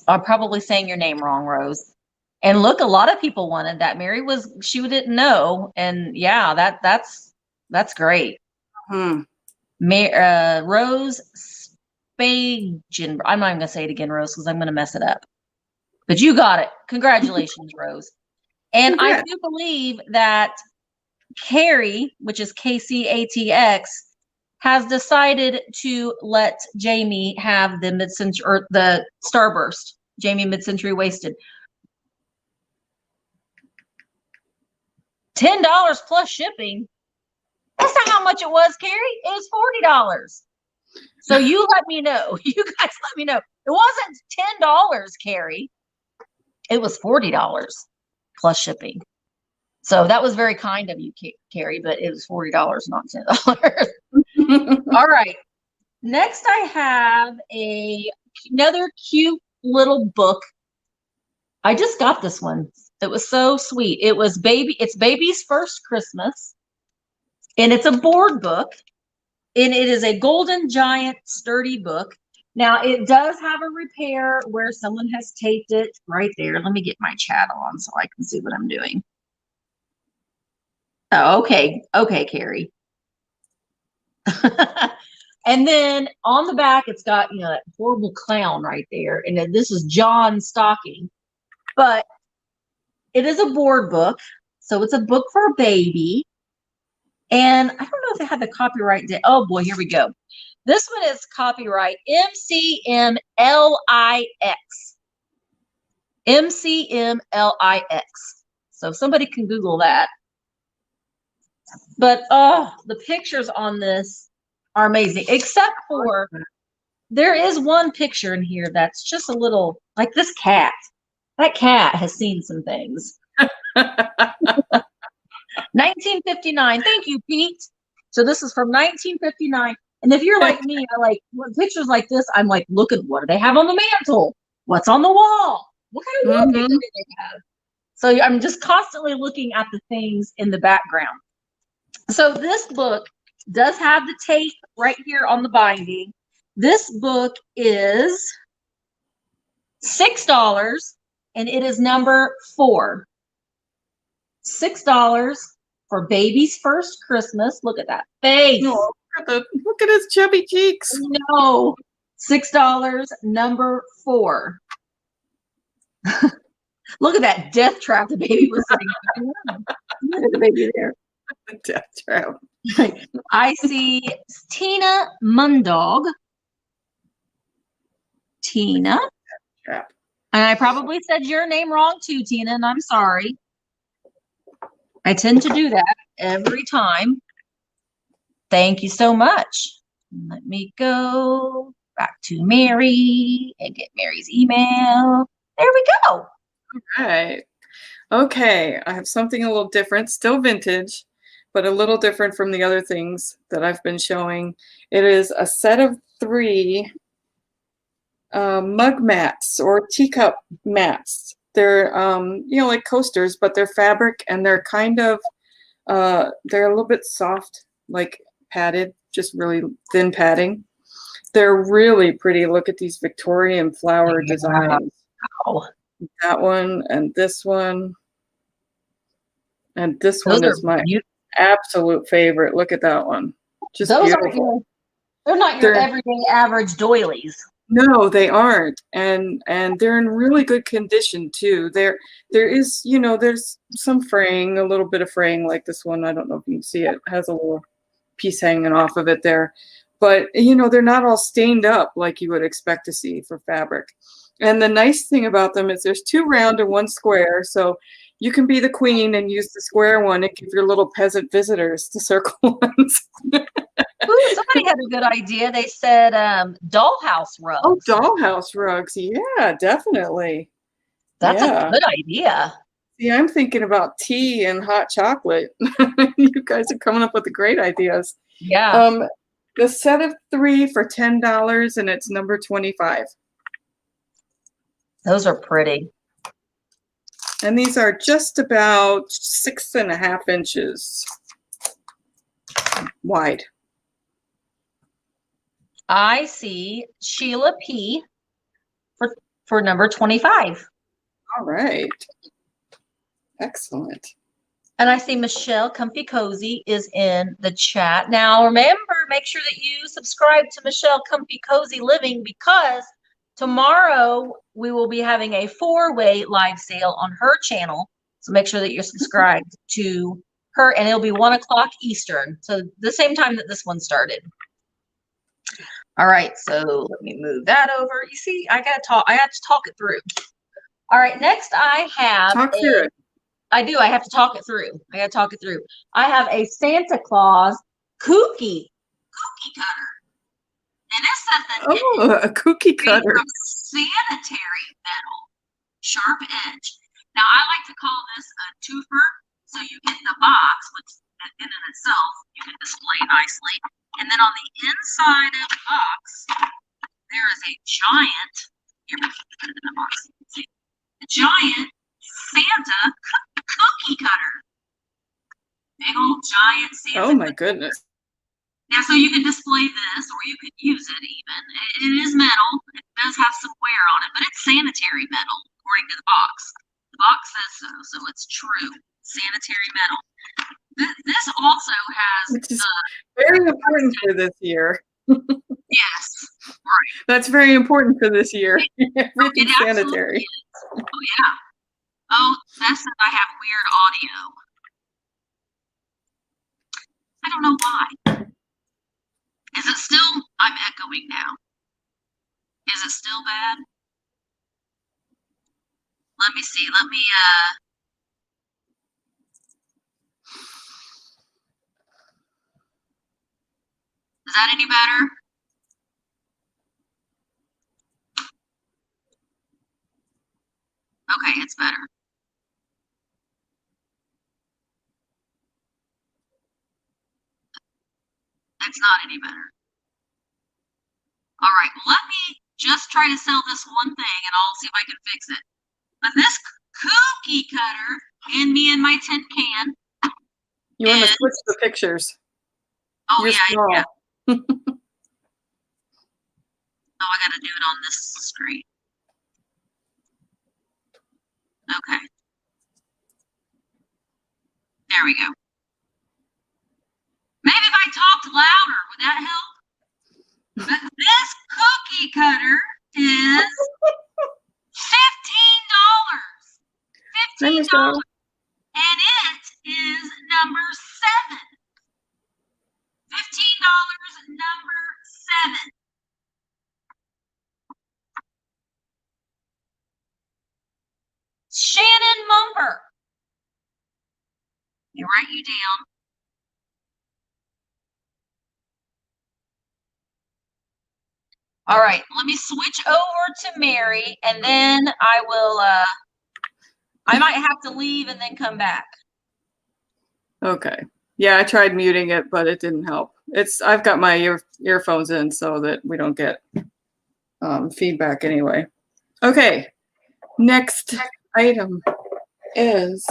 I'm probably saying your name wrong, Rose. And look, a lot of people wanted that. Meri she didn't know. And yeah, that's great. Hmm. Rose Bajan. I'm not even gonna say it again, Rose, because I'm gonna mess it up. But you got it. Congratulations, Rose. And I do believe that Carrie, which is KCATX, has decided to let Jamie have the mid-century or the Starburst. Jamie Mid-Century Wasted. $10 plus shipping. That's not how much it was, Carrie. It was $40. So you let me know. You guys let me know. It wasn't $10, Carrie. It was $40 plus shipping. So that was very kind of you, Carrie, but it was $40, not $10. All right. Next, I have another cute little book. I just got this one. It was so sweet. It's Baby's First Christmas. And it's a board book. And it is a golden giant sturdy book. Now, it does have a repair where someone has taped it right there. Let me get my chat on so I can see what I'm doing. Oh, okay. Okay, Carrie. And then on the back, it's got, that horrible clown right there. And then this is John's stocking. But it is a board book. So it's a book for a baby. And I don't know if they have the copyright date. Oh, boy, here we go. This one is copyright MCMLIX. MCMLIX. So somebody can Google that. But the pictures on this are amazing, except for there is one picture in here that's just a little like this cat. That cat has seen some things. 1959. Thank you, Pete. So this is from 1959. And if you're like me, I like when pictures like this, I'm like, look at what do they have on the mantle? What's on the wall? What kind of wallpaper do they have? So I'm just constantly looking at the things in the background. So this book does have the tape right here on the binding. This book is $6 and it is number 4. $6 for Baby's First Christmas. Look at that face. Oh, look at his chubby cheeks. No. $6, number 4. Look at that death trap the baby was sitting on. Look at the baby there. Death trap. I see Tina Mundog. Tina. Trap. And I probably said your name wrong too, Tina, and I'm sorry. I tend to do that every time. Thank you so much. Let me go back to Meri and get Meri's email. There we go. All right. Okay. I have something a little different, still vintage, but a little different from the other things that I've been showing. It is a set of 3 mug mats or teacup mats. They're, like coasters, but they're fabric and they're kind of, they're a little bit soft, like padded, just really thin padding. They're really pretty. Look at these Victorian flower designs. Wow. That one and this one. And this one is my absolute favorite. Look at that one. Just beautiful. They're not your everyday average doilies. No, they aren't, and they're in really good condition too. There is, there's some fraying, a little bit of fraying, like this one. I don't know if you can see it. It has a little piece hanging off of it there, but they're not all stained up like you would expect to see for fabric. And the nice thing about them is there's 2 round and 1 square, so you can be the queen and use the square one and give your little peasant visitors the circle ones. Ooh, somebody had a good idea. They said dollhouse rugs. Oh, dollhouse rugs. Yeah, definitely. That's a good idea. See, I'm thinking about tea and hot chocolate. You guys are coming up with the great ideas. Yeah. The set of 3 for $10, and it's number 25. Those are pretty. And these are just about 6.5 inches wide. I see Sheila P. for number 25. All right. Excellent. And I see Michelle Comfy Cozy is in the chat. Now, remember, make sure that you subscribe to Michelle Comfy Cozy Living, because tomorrow we will be having a 4-way live sale on her channel. So make sure that you're subscribed to her, and it'll be 1 o'clock Eastern. So the same time that this one started. All right, so let me move that over. You see, I have to talk it through. All right, next I have Talk through it. I do. I have to talk it through. I have a Santa Claus cookie cutter. And it's something. Oh, a cookie cutter. From sanitary metal, sharp edge. Now, I like to call this a twofer. So you get the box, which in and itself you can display nicely. And then on the inside of the box, there is a giant, here, put it in the box so you can see, a giant Santa cookie cutter. Big old giant Santa. Oh my goodness. Now, so you can display this, or you could use it even. It is metal. It does have some wear on it, but it's sanitary metal, according to the box. The box says so, so it's true. Sanitary metal. This also has... Which is very important for this year. Yes, right. That's very important for this year. Everything's sanitary. Oh, yeah. Oh, that's that I have weird audio. I don't know why. Is it still? I'm echoing now. Is it still bad? Let me see. Is that any better? Okay, it's better. It's not any better. All right, well, let me just try to sell this one thing, and I'll see if I can fix it. But this cookie cutter and me and my tin can. You want to switch the pictures. Oh, You're small. yeah. Oh, I got to do it on this screen. Okay. There we go. Maybe if I talked louder, would that help? But this cookie cutter is $15. $15. And it is number 7. $15, number 7. Shannon Mumber. Let me write you down. All right, let me switch over to Meri, and then I will, I might have to leave and then come back. Okay. Yeah, I tried muting it, but it didn't help. I've got my earphones in so that we don't get feedback anyway. Okay. Next item is,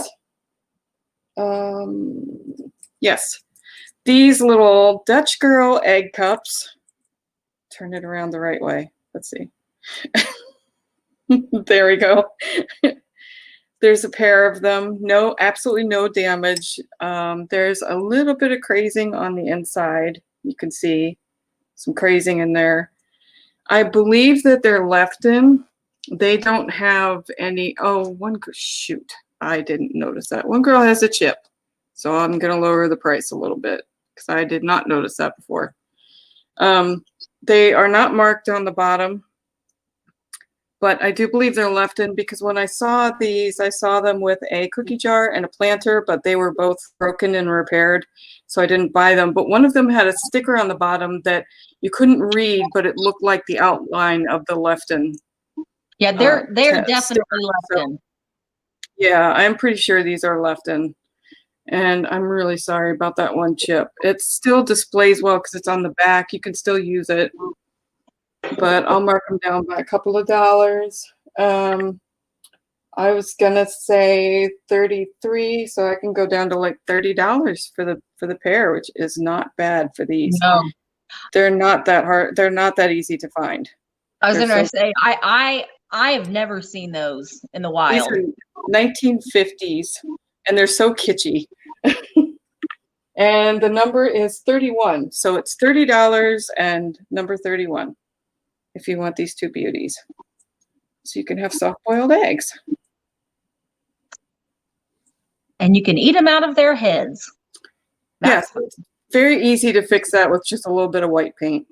yes, these little Dutch Girl egg cups. Turn it around the right way. Let's see. There we go. There's a pair of them. No, absolutely no damage. There's a little bit of crazing on the inside. You can see some crazing in there. I believe that they're left-in. They don't have any. Oh, shoot. I didn't notice that. One girl has a chip. So I'm going to lower the price a little bit because I did not notice that before. They are not marked on the bottom, but I do believe they're left in because when I saw these, I saw them with a cookie jar and a planter, but they were both broken and repaired, so I didn't buy them. But one of them had a sticker on the bottom that you couldn't read, but it looked like the outline of the left-in. Yeah, they're definitely left-in. Yeah, I'm pretty sure these are left-in. And I'm really sorry about that one chip. It still displays well because it's on the back. You can still use it. But I'll mark them down by a couple of dollars. I was going to say 33, so I can go down to like $30 for the pair, which is not bad for these. No. They're not that hard. They're not that easy to find. I was going to say, I have never seen those in the wild. These are 1950s, and they're so kitschy. And the number is 31. So it's $30 and number 31 if you want these two beauties. So you can have soft-boiled eggs. And you can eat them out of their heads. Yes, it's very easy to fix that with just a little bit of white paint.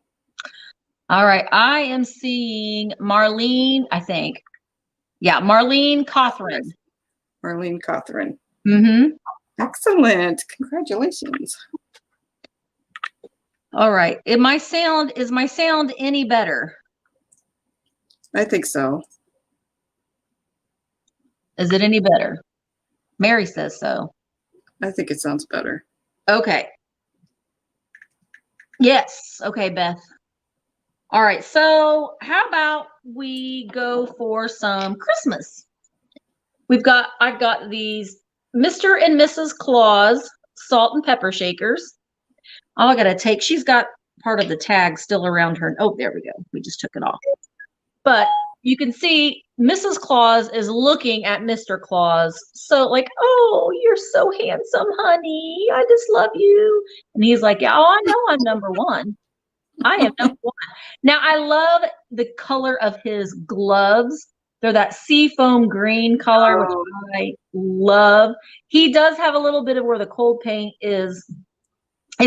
All right, I am seeing Marlene, I think. Yeah, Marlene Cothran. Marlene Cothran. Mm-hmm. Excellent. Congratulations. All right. Is my sound any better? I think so. Is it any better? Meri says so. I think it sounds better. Okay. Yes. Okay, Beth. All right. So how about we go for some Christmas? I've got these Mr. and Mrs. Claus salt and pepper shakers. Oh, I gotta take, she's got part of the tag still around her. Oh, there we go. We just took it off. But you can see Mrs. Claus is looking at Mr. Claus. So like, oh, you're so handsome, honey. I just love you. And he's like, yeah, oh, I know I'm number one. I am number one. Now I love the color of his gloves. They're that seafoam green color, which I love. He does have a little bit of where the cold paint is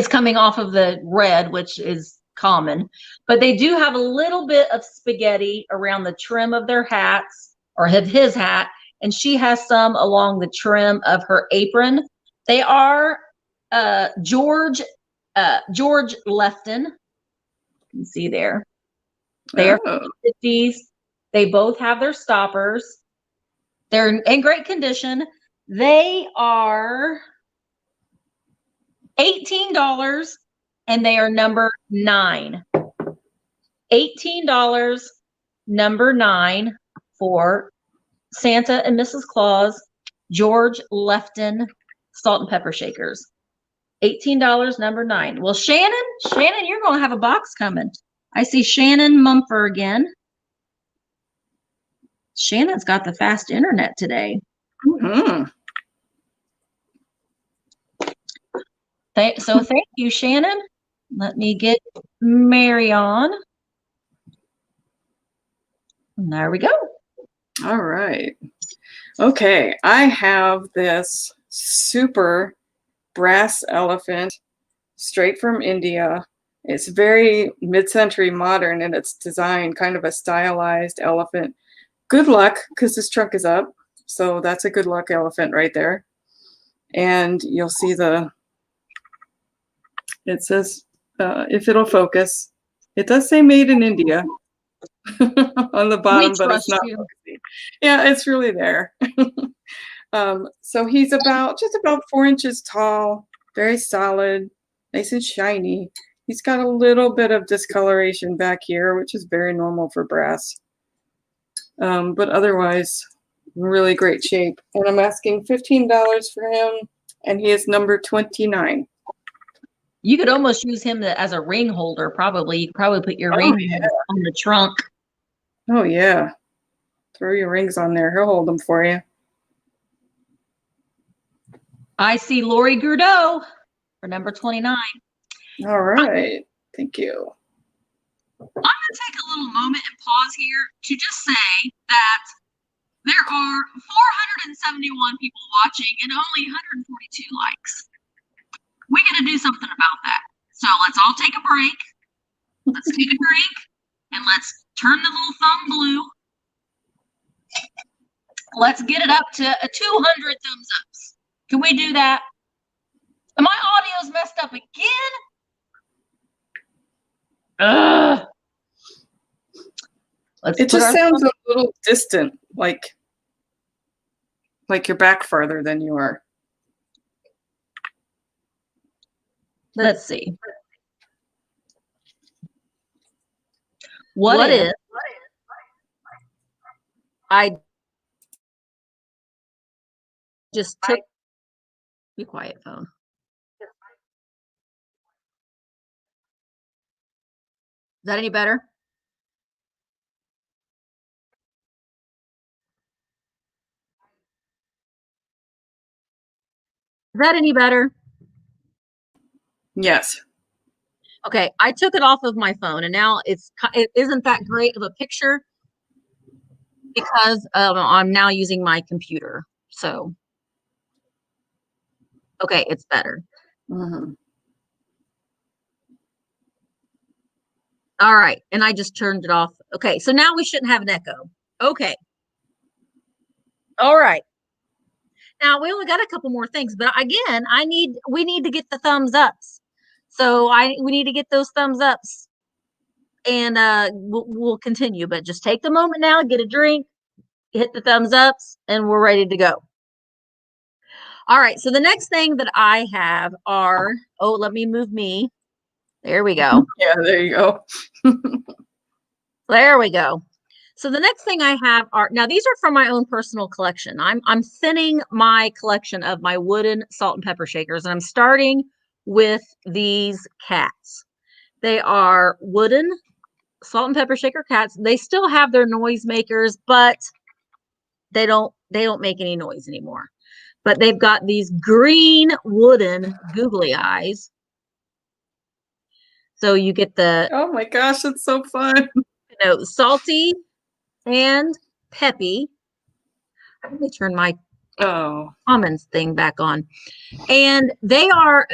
coming off of the red, which is common, but they do have a little bit of spaghetti around the trim of their hats, or of his hat, and she has some along the trim of her apron. They are George Lefton. You can see there. They are 50s. They both have their stoppers. They're in great condition. They are $18 and they are number 9. $18, number 9 for Santa and Mrs. Claus, George Lefton salt and pepper shakers. $18, number 9. Well, Shannon, you're going to have a box coming. I see Shannon Mumford again. Shannon's got the fast internet today. Mm-hmm. So thank you, Shannon. Let me get Meri on. And there we go. All right. Okay, I have this super brass elephant straight from India. It's very mid-century modern in its design, kind of a stylized elephant. Good luck, because this trunk is up. So that's a good luck elephant right there. And you'll see it says, if it'll focus, it does say made in India on the bottom, but it's not focusing. Yeah, it's really there. So he's just about 4 inches tall, very solid, nice and shiny. He's got a little bit of discoloration back here, which is very normal for brass. But otherwise, really great shape. And I'm asking $15 for him, and he is number 29. You could almost use him as a ring holder, probably. You could probably put your ring on the trunk. Oh, yeah. Throw your rings on there. He'll hold them for you. I see Lori Gourdeau for number 29. All right. Thank you. I'm going to take a little moment and pause here to just say that there are 471 people watching and only 142 likes. We got to do something about that. So let's all take a break. Let's take a drink and let's turn the little thumb blue. Let's get it up to a 200 thumbs ups. Can we do that? And my audio's messed up again. It just sounds a little distant, like you're back farther than you are. Let's see. What if I just took, be quiet, phone. Is that any better? Is that any better? Yes. Okay, I took it off of my phone, and now it isn't that great of a picture because I'm now using my computer. So, okay, it's better. Mm-hmm. All right, and I just turned it off. Okay, so now we shouldn't have an echo. Okay. All right. Now we only got a couple more things, but again, we need to get the thumbs ups. So we need to get those thumbs ups, and we'll continue. But just take the moment now, get a drink, hit the thumbs ups, and we're ready to go. All right. So the next thing that I have are let me move me. There we go. Yeah, there you go. There we go. So the next thing I have are, now these are from my own personal collection. I'm thinning my collection of my wooden salt and pepper shakers, and I'm starting with these cats. They are wooden salt and pepper shaker cats. They still have their noise makers, but they don't make any noise anymore. But they've got these green wooden googly eyes. So you get the, Oh my gosh, it's so fun. salty and peppy. Let me turn my commons thing back on. And they are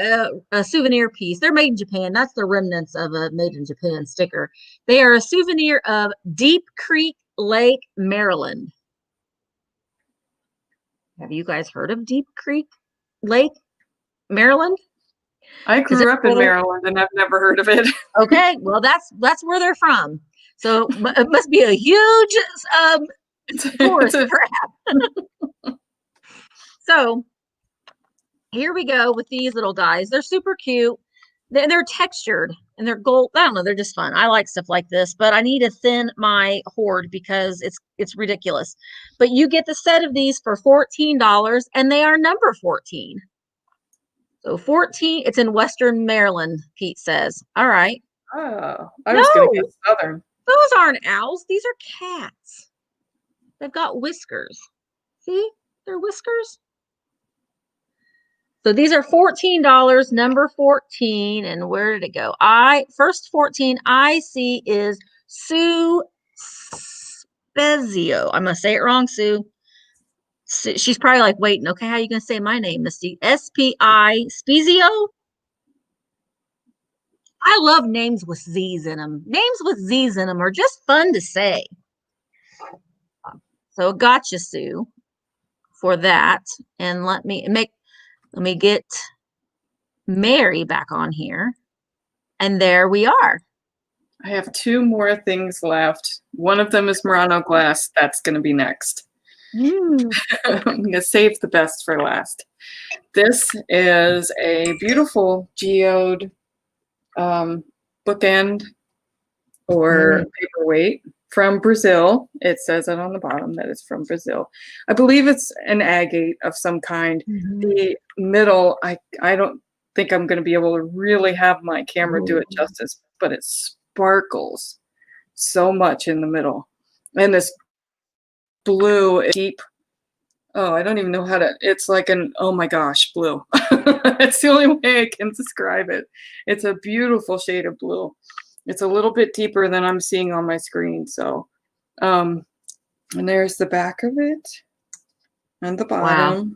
a souvenir piece. They're made in Japan. That's the remnants of a made in Japan sticker. They are a souvenir of Deep Creek Lake, Maryland. Have you guys heard of Deep Creek Lake, Maryland? I grew up in Maryland and I've never heard of it. Okay, well that's where they're from. So it must be a huge tourist trap. So here we go with these little guys. They're super cute. They're textured and they're gold. I don't know. They're just fun. I like stuff like this, but I need to thin my hoard because it's ridiculous. But you get the set of these for $14, and they are number 14. So 14. It's in Western Maryland. Pete says. All right. Oh, I was going to get Southern. Those aren't owls. These are cats. They've got whiskers. See, they're whiskers. So these are $14, number 14. And where did it go? First 14 I see is Sue Spezio. I'm going to say it wrong, Sue. She's probably like, waiting. Okay, how are you going to say my name, Misty? S-P-I, Spezio? I love names with Z's in them. Names with Z's in them are just fun to say. So gotcha, Sue, for that. And let me get Meri back on here. And there we are. I have two more things left. One of them is Murano Glass. That's going to be next. I'm going to save the best for last. This is a beautiful geode bookend or paperweight from Brazil. It says it on the bottom that it's from Brazil. I believe it's an agate of some kind. The middle, I don't think I'm going to be able to really have my camera do it justice, but it sparkles so much in the middle. And this blue, deep, I don't even know how to, it's like oh my gosh, blue. That's the only way I can describe it. It's a beautiful shade of blue. It's a little bit deeper than I'm seeing on my screen. So, and there's the back of it and the bottom. Wow.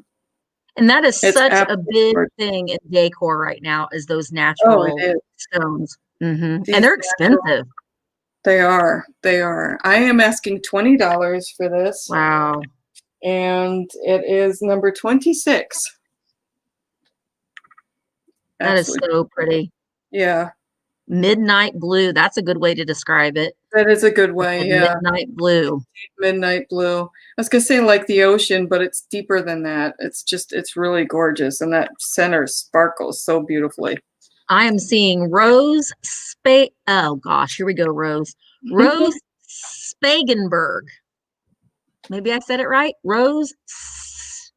And that is such a big thing in decor right now, is those natural stones. And they're expensive. They are. They are. I am asking $20 for this. Wow. And it is number 26. That is so pretty. Yeah. Midnight blue. That's a good way to describe it. That is a good way. Yeah. Midnight blue. Midnight blue. I was going to say like the ocean, but it's deeper than that. It's really gorgeous. And that center sparkles so beautifully. I am seeing Rose oh gosh, here we go, Rose. Rose Spagenberg. Maybe I said it right. Rose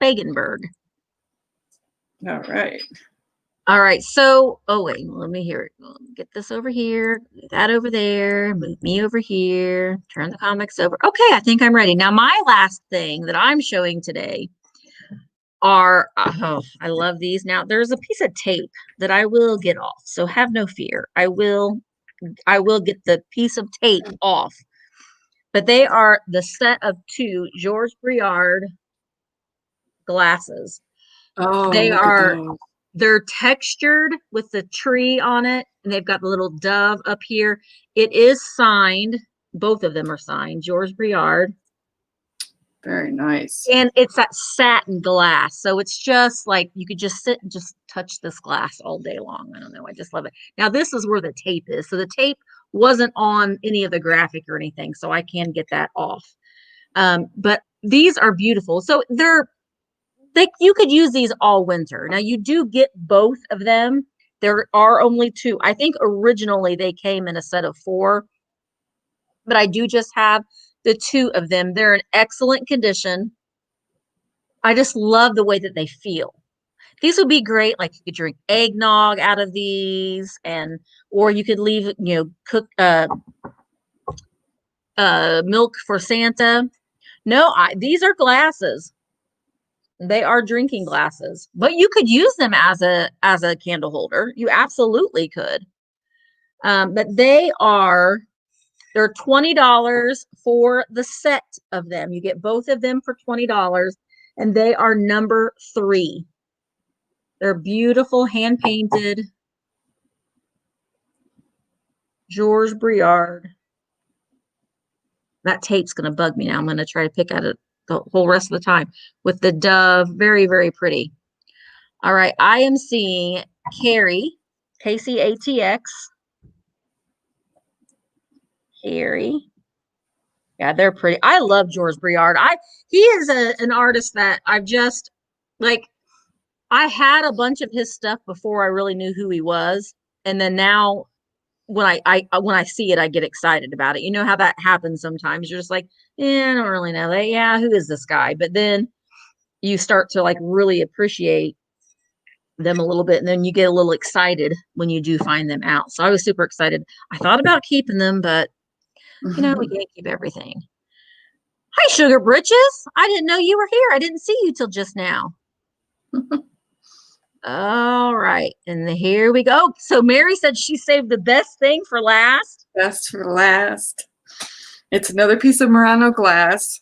Spagenberg. All right. All right. So, wait, let me hear it. Get this over here, that over there, move me over here, turn the comics over. Okay, I think I'm ready. Now, my last thing that I'm showing today are, oh, I love these. Now there's a piece of tape that I will get off. So have no fear. I will get the piece of tape off. But they are the set of 2 Georges Briard glasses. Oh, They look at are those. they're textured with the tree on it, and they've got the little dove up here. It is signed. Both of them are signed, Georges Briard. Very nice. And it's that satin glass. So it's just like you could just sit and just touch this glass all day long. I don't know. I just love it. Now, this is where the tape is. So the tape wasn't on any of the graphic or anything. So I can get that off. But these are beautiful. So you could use these all winter. Now, you do get both of them. There are only 2. I think originally they came in a set of 4, but I do just have the 2 of them. They're in excellent condition. I just love the way that they feel. These would be great. Like you could drink eggnog out of these, or you could leave, cook milk for Santa. No, these are glasses. They are drinking glasses, but you could use them as a candle holder. You absolutely could. But they're $20 for the set of them. You get both of them for $20, and they are number 3. They're beautiful, hand painted. Georges Briard. That tape's going to bug me now. I'm going to try to pick at it the whole rest of the time with the dove. Very, very pretty. All right. I am seeing Carrie, KCATX. Carrie. Yeah, they're pretty. I love Georges Briard. He is an artist that I've just like. I had a bunch of his stuff before I really knew who he was, and then now, when I see it, I get excited about it. You know how that happens sometimes. You're just like, I don't really know that. Yeah, who is this guy? But then you start to like really appreciate them a little bit, and then you get a little excited when you do find them out. So I was super excited. I thought about keeping them, but we can't keep everything. Hi, Sugar Britches. I didn't know you were here. I didn't see you till just now. All right. And here we go. So Meri said she saved the best thing for last. Best for last. It's another piece of Murano glass.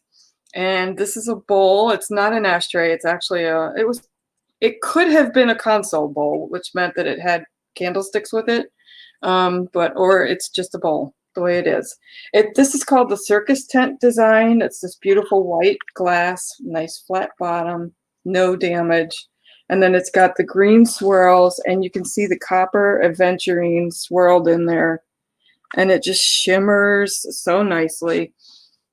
And this is a bowl. It's not an ashtray. It's actually it could have been a console bowl, which meant that it had candlesticks with it. Or it's just a bowl, the way it is. This is called the circus tent design. It's this beautiful white glass, nice flat bottom, no damage. And then it's got the green swirls, and you can see the copper aventurine swirled in there. And it just shimmers so nicely.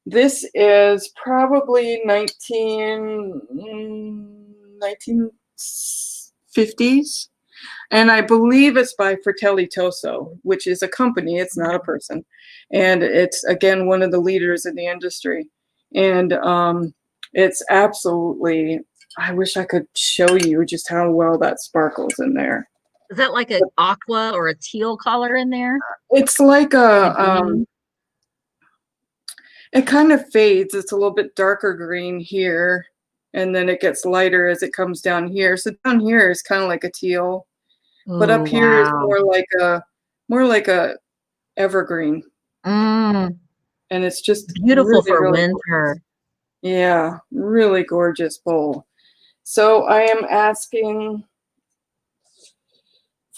This is probably 1950s. And I believe it's by Fratelli Toso, which is a company. It's not a person. And it's, again, one of the leaders in the industry. And it's absolutely... I wish I could show you just how well that sparkles in there. Is that like an aqua or a teal color in there? It's like it kind of fades. It's a little bit darker green here, and then it gets lighter as it comes down here. So down here is kind of like a teal, but up here is more like a evergreen. And it's just beautiful really, for really winter. Gorgeous. Yeah, really gorgeous bowl. So I am asking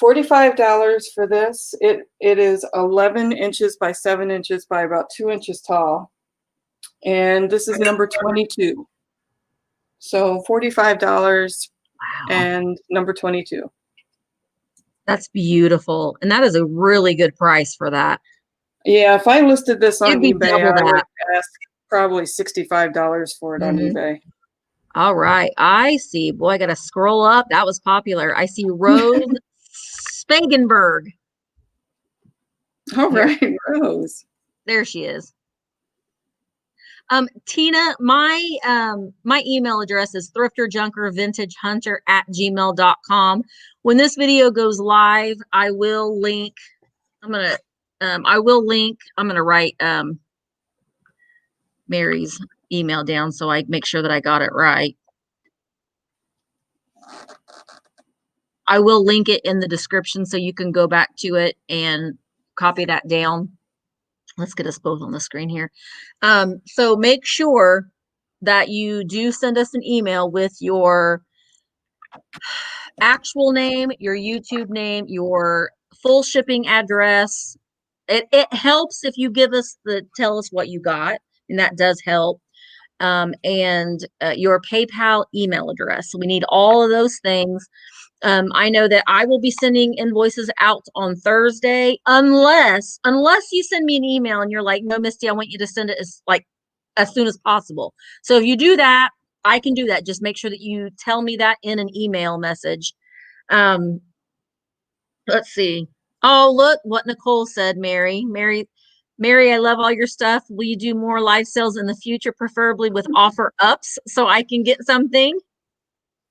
$45 for this. It is 11 inches by 7 inches by about 2 inches tall. And this is number 22. So $45 and number 22. That's beautiful. And that is a really good price for that. Yeah, if I listed this on eBay, I that. would ask probably $65 for it on eBay. All right. I see. Boy, I got to scroll up. That was popular. I see Rose Spagenberg. All right, Rose. There she is. Tina, my email address is thrifterjunkervintagehunter@gmail.com. When this video goes live, I will link. I'm gonna write Meri's email down so I make sure that I got it right. I will link it in the description so you can go back to it and copy that down. Let's get us both on the screen here. So make sure that you do send us an email with your actual name, your YouTube name, your full shipping address. It helps if you give us tell us what you got, and that does help. And your PayPal email address. So we need all of those things. I know that I will be sending invoices out on Thursday, unless you send me an email and you're like, no, Misty, I want you to send it as soon as possible. So if you do that, I can do that. Just make sure that you tell me that in an email message. Let's see. Oh, look what Nicole said, Meri, I love all your stuff. Will you do more live sales in the future, preferably with offer ups so I can get something?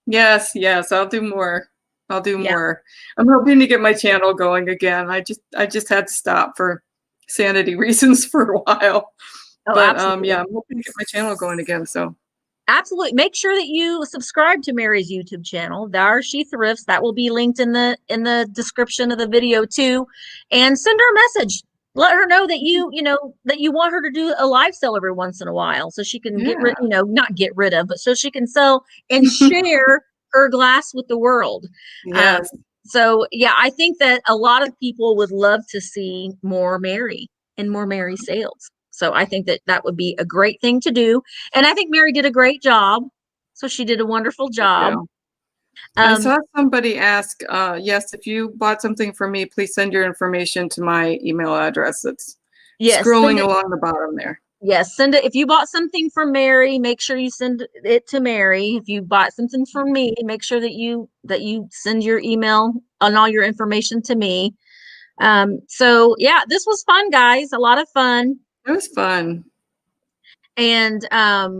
Yes, I'll do more. Yeah. I'm hoping to get my channel going again. I just had to stop for sanity reasons for a while. Oh, But absolutely. yeah, I'm hoping to get my channel going again. So Absolutely. Make sure that you subscribe to Meri's YouTube channel. There She Thrifts. That will be linked in the description of the video too. And send her a message. Let her know that that you want her to do a live sale every once in a while so she can get rid, not get rid of, but so she can sell and share her glass with the world. yes. So yeah, I think that a lot of people would love to see more Meri and more Meri sales. So I think that would be a great thing to do. And I think Meri did a great job. So she did a wonderful job. I saw somebody ask, yes, if you bought something from me, please send your information to my email address. It's scrolling along the bottom there. Yes, send it. If you bought something from Meri, make sure you send it to Meri. If you bought something from me, make sure that you send your email and all your information to me. So yeah, this was fun, guys. A lot of fun. It was fun. And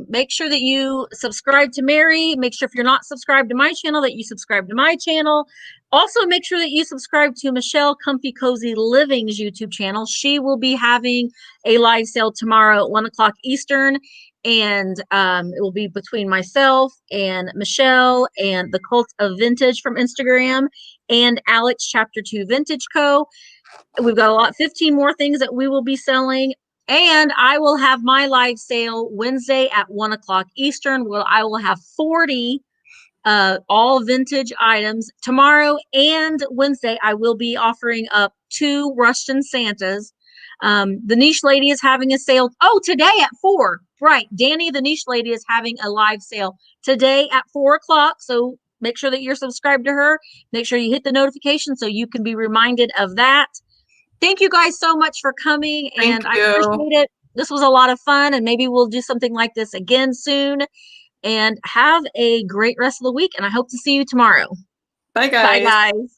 make sure that you subscribe to Meri. Make sure if you're not subscribed to my channel that you subscribe to my channel. Also, make sure that you subscribe to Michelle Comfy Cozy Living's YouTube channel. She will be having a live sale tomorrow at 1 o'clock Eastern. And it will be between myself and Michelle and the Cult of Vintage from Instagram and Alex Chapter 2 Vintage Co. We've got 15 more things that we will be selling. And I will have my live sale Wednesday at 1 o'clock Eastern. Well, I will have 40 all vintage items. Tomorrow and Wednesday, I will be offering up 2 Russian Santas. The Niche Lady is having a sale. Oh, today at 4. Right. Danny, the Niche Lady, is having a live sale today at 4 o'clock. So make sure that you're subscribed to her. Make sure you hit the notification so you can be reminded of that. Thank you guys so much for coming, and I appreciate it. This was a lot of fun, and maybe we'll do something like this again soon. And have a great rest of the week, and I hope to see you tomorrow. Bye, guys. Bye, guys.